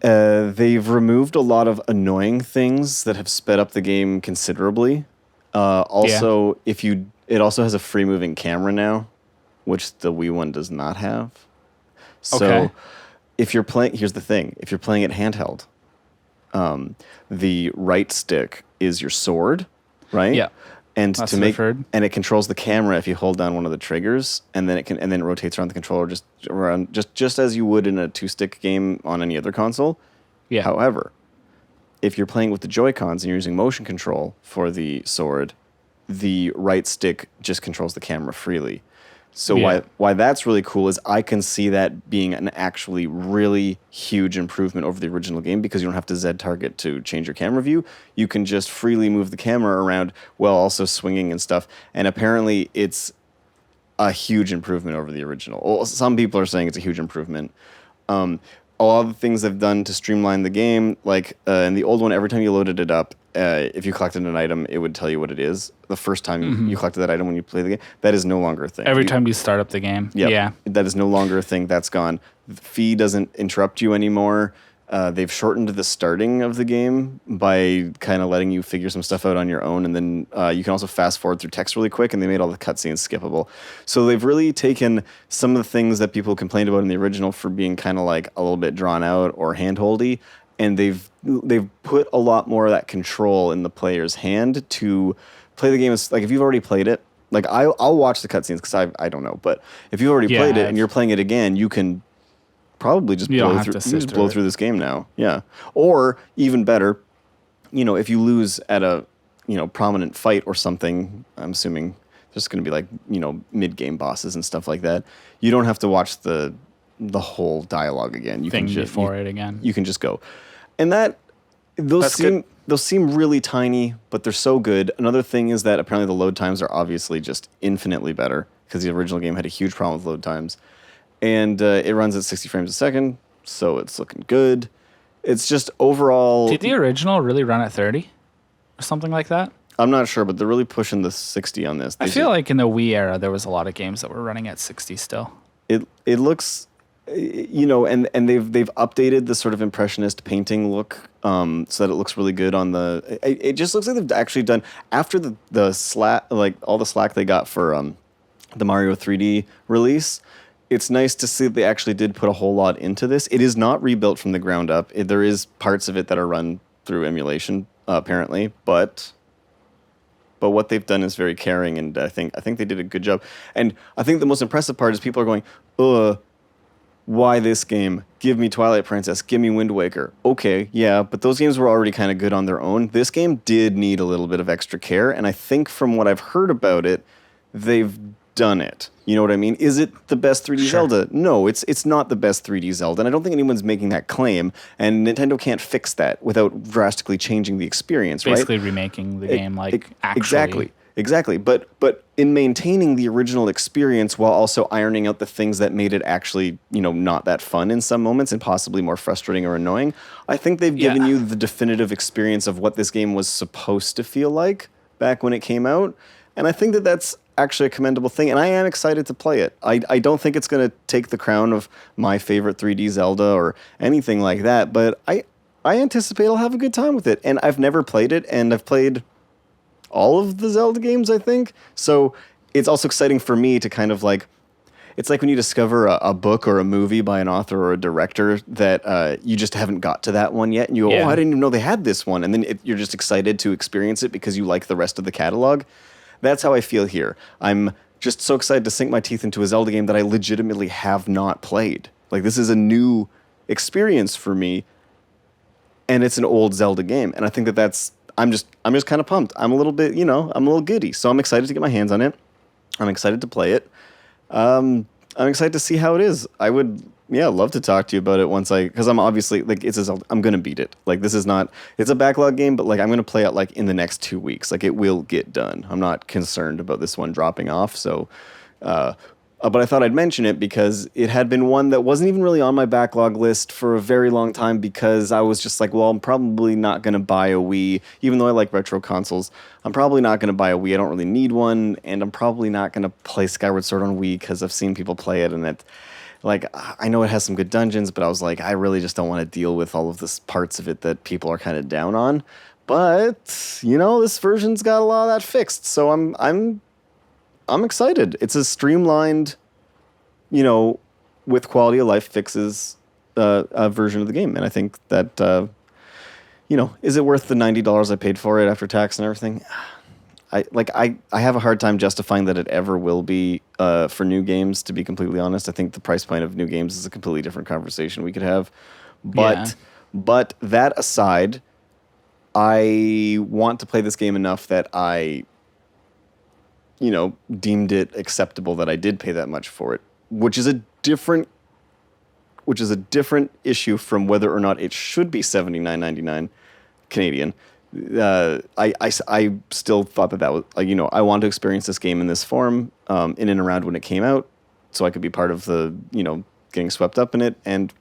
They've removed a lot of annoying things that have sped up the game considerably. Also, it also has a free moving camera now, which the Wii one does not have. So if you're playing, here's the thing: if you're playing it handheld, the right stick is your sword, right? Yeah. And That's and it controls the camera if you hold down one of the triggers, and then it rotates around the controller just as you would in a 2-stick game on any other console. Yeah. However, if you're playing with the Joy-Cons and you're using motion control for the sword, the right stick just controls the camera freely. So why that's really cool is I can see that being an actually really huge improvement over the original game because you don't have to Z target to change your camera view. You can just freely move the camera around while also swinging and stuff. And apparently it's a huge improvement over the original. Well, some people are saying it's a huge improvement. All the things they've done to streamline the game, like in the old one, every time you loaded it up, if you collected an item, it would tell you what it is. The first time you collected that item when you play the game, that is no longer a thing. Every time you start up the game. Yep, yeah. That is no longer a thing. That's gone. The fee doesn't interrupt you anymore. They've shortened the starting of the game by kind of letting you figure some stuff out on your own, and then you can also fast forward through text really quick, and they made all the cutscenes skippable. So they've really taken some of the things that people complained about in the original for being kind of like a little bit drawn out or handholdy, and they've put a lot more of that control in the player's hand to play the game. Like if you've already played it, like I'll watch the cutscenes because I don't know, but if you've already played it and you're playing it again, you can probably just blow through this game now. Yeah. Or even better, if you lose at a, prominent fight or something, I'm assuming there's going to be like, mid-game bosses and stuff like that. You don't have to watch the whole dialogue again. You can just before it again. You can just go. And those seem really tiny, but they're so good. Another thing is that apparently the load times are obviously just infinitely better because the original game had a huge problem with load times. And it runs at 60 frames a second, so it's looking good. It's just overall... Did the original really run at 30? Or something like that? I'm not sure, but they're really pushing the 60 on this. I feel like in the Wii era, there was a lot of games that were running at 60 still. It looks... and they've updated the sort of impressionist painting look so that it looks really good on the... It just looks like they've actually done... After the slack, like all the slack they got for the Mario 3D release... It's nice to see that they actually did put a whole lot into this. It is not rebuilt from the ground up. There is parts of it that are run through emulation, apparently, but what they've done is very caring, and I think they did a good job. And I think the most impressive part is people are going, why this game? Give me Twilight Princess. Give me Wind Waker. Okay, yeah, but those games were already kind of good on their own. This game did need a little bit of extra care, and I think from what I've heard about it, they've done it. You know what I mean? Is it the best 3D Zelda? No, it's not the best 3D Zelda, and I don't think anyone's making that claim, and Nintendo can't fix that without drastically changing the experience, Basically remaking the game, actually. Exactly. Exactly. But in maintaining the original experience while also ironing out the things that made it actually, not that fun in some moments and possibly more frustrating or annoying, I think they've given you the definitive experience of what this game was supposed to feel like back when it came out. And I think that that's actually a commendable thing, and I am excited to play it. I don't think it's going to take the crown of my favorite 3D Zelda or anything like that, but I anticipate I'll have a good time with it. And I've never played it, and I've played all of the Zelda games, I think. So it's also exciting for me to kind of like, it's like when you discover a book or a movie by an author or a director that you just haven't got to that one yet. And you go, oh, I didn't even know they had this one. And then you're just excited to experience it because you like the rest of the catalog. That's how I feel here. I'm just so excited to sink my teeth into a Zelda game that I legitimately have not played. Like, this is a new experience for me, and it's an old Zelda game. And I think that's I'm just kind of pumped. I'm a little bit, I'm a little giddy. So I'm excited to get my hands on it. I'm excited to play it. I'm excited to see how it is. I would, love to talk to you about it because I'm obviously, like, I'm going to beat it. Like, it's a backlog game, but, like, I'm going to play it, like, in the next 2 weeks. Like, it will get done. I'm not concerned about this one dropping off. So, but I thought I'd mention it because it had been one that wasn't even really on my backlog list for a very long time because I was just like, well, I'm probably not going to buy a Wii, even though I like retro consoles. I'm probably not going to buy a Wii. I don't really need one, and I'm probably not going to play Skyward Sword on Wii because I've seen people play it, and I know it has some good dungeons, but I was like, I really just don't want to deal with all of this parts of it that people are kind of down on. But, this version's got a lot of that fixed, so I'm excited. It's a streamlined, with quality of life fixes a version of the game. And I think that, is it worth the $90 I paid for it after tax and everything? I have a hard time justifying that it ever will be for new games, to be completely honest. I think the price point of new games is a completely different conversation we could have. But that aside, I want to play this game enough that I deemed it acceptable that I did pay that much for it, which is a different issue from whether or not it should be $79.99 Canadian. I still thought that was, I want to experience this game in this form, in and around when it came out, so I could be part of the, getting swept up in it, and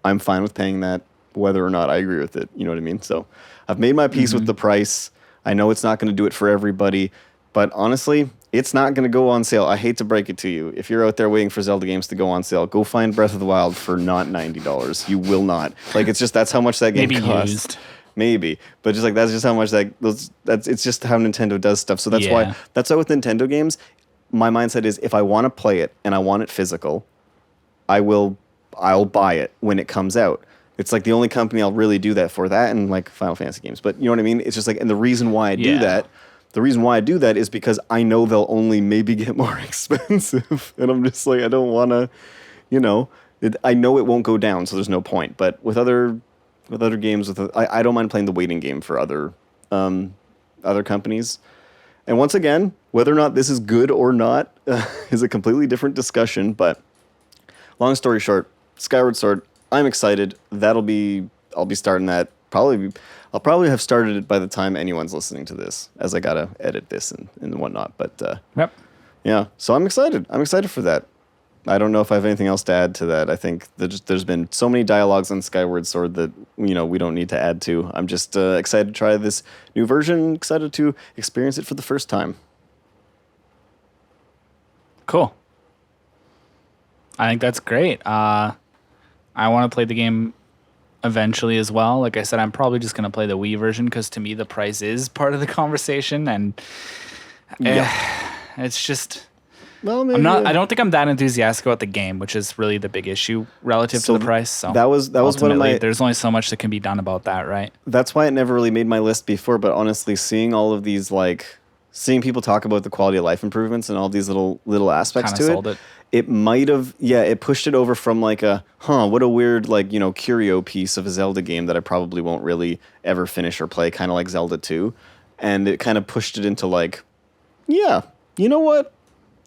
I'm fine with paying that, whether or not I agree with it. You know what I mean? So I've made my peace with the price. I know it's not going to do it for everybody. But honestly, it's not going to go on sale. I hate to break it to you. If you're out there waiting for Zelda games to go on sale, go find Breath of the Wild for not $90. You will not. Like, that's how much that game costs. Used. Maybe. But that's just how much it's just how Nintendo does stuff. So that's why with Nintendo games, my mindset is if I want to play it and I want it physical, I'll buy it when it comes out. It's like the only company I'll really do that for, that and like Final Fantasy games. But you know what I mean? It's just like, and the reason why I do that is because I know they'll only maybe get more expensive. And I'm just like, I don't want to, I know it won't go down, so there's no point. But with other games, I don't mind playing the waiting game for other companies. And once again, whether or not this is good or not is a completely different discussion. But long story short, Skyward Sword, I'm excited. I'll be starting that probably. I'll probably have started it by the time anyone's listening to this, as I gotta edit this and whatnot. But yeah. So I'm excited. I'm excited for that. I don't know if I have anything else to add to that. I think there's been so many dialogues on Skyward Sword that we don't need to add to. I'm just excited to try this new version. Excited to experience it for the first time. Cool. I think that's great. I want to play the game eventually as well. Like I said, I'm probably just going to play the Wii version because to me the price is part of the conversation, and it's just. Well, maybe I don't think I'm that enthusiastic about the game, which is really the big issue relative to the price. So that was one of my. There's only so much that can be done about that, right? That's why it never really made my list before. But honestly, seeing all of these, seeing people talk about the quality of life improvements and all these little aspects kinda to it might have, it pushed it over from what a weird, curio piece of a Zelda game that I probably won't really ever finish or play, kind of like Zelda 2. And it kind of pushed it into you know what?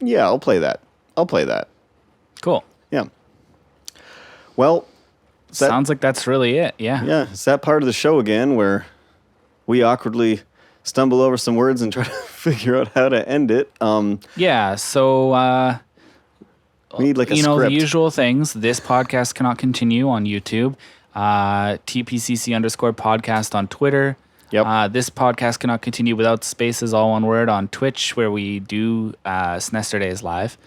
Yeah, I'll play that. Cool. Yeah. Well, sounds like that's really it. Yeah. Yeah. It's that part of the show again where we awkwardly stumble over some words and try to figure out how to end it. Yeah, so We need like a the script. usual things. This podcast cannot continue on YouTube. TPCC_podcast on Twitter. Yep. This podcast cannot continue without spaces, all one word, on Twitch, where we do Snester Days live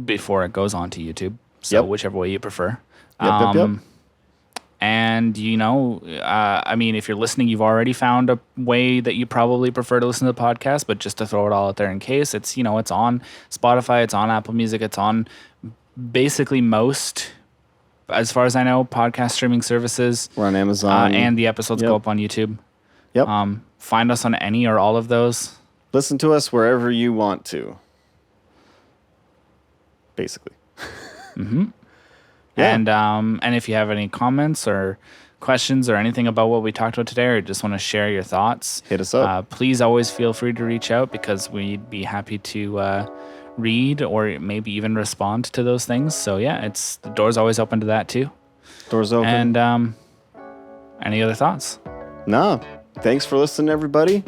before it goes on to YouTube. So Yep. whichever way you prefer. Yep. And, I mean, if you're listening, you've already found a way that you probably prefer to listen to the podcast, but just to throw it all out there in case, it's, it's on Spotify, it's on Apple Music, it's on basically most, as far as I know, podcast streaming services. We're on Amazon. And the episodes Yep. go up on YouTube. Yep. Find us on any or all of those. Listen to us wherever you want to. Basically. Yeah. And if you have any comments or questions or anything about what we talked about today, or just want to share your thoughts, Hit us up. please always feel free to reach out, because we'd be happy to read or maybe even respond to those things. So yeah, the door's always open to that too. Doors open. And any other thoughts? No. Thanks for listening, everybody.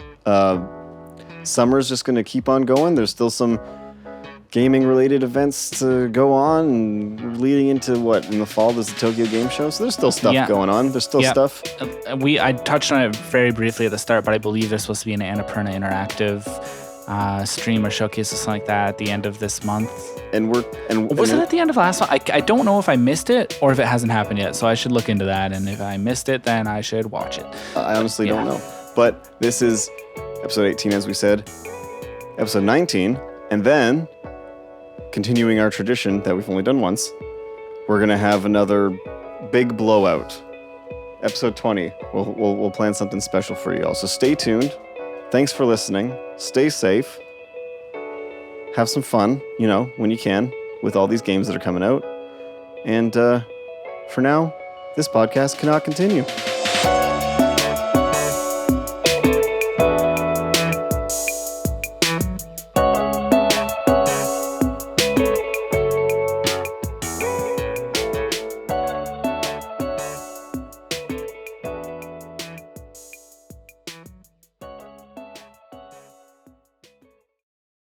Summer's just going to keep on going. There's still some gaming-related events to go on, and leading into in the fall, there's the Tokyo Game Show. So there's still stuff going on. There's still stuff. I touched on it very briefly at the start, but I believe there's supposed to be an Annapurna Interactive stream or showcase or something like that at the end of this month. And Was it at the end of last one? I don't know if I missed it or if it hasn't happened yet, so I should look into that. And if I missed it, then I should watch it. I honestly don't know. But this is episode 18, as we said, episode 19, and then, continuing our tradition that we've only done once, we're going to have another big blowout. Episode 20. We'll plan something special for you all. So stay tuned. Thanks for listening. Stay safe. Have some fun, when you can, with all these games that are coming out. And for now, this podcast cannot continue.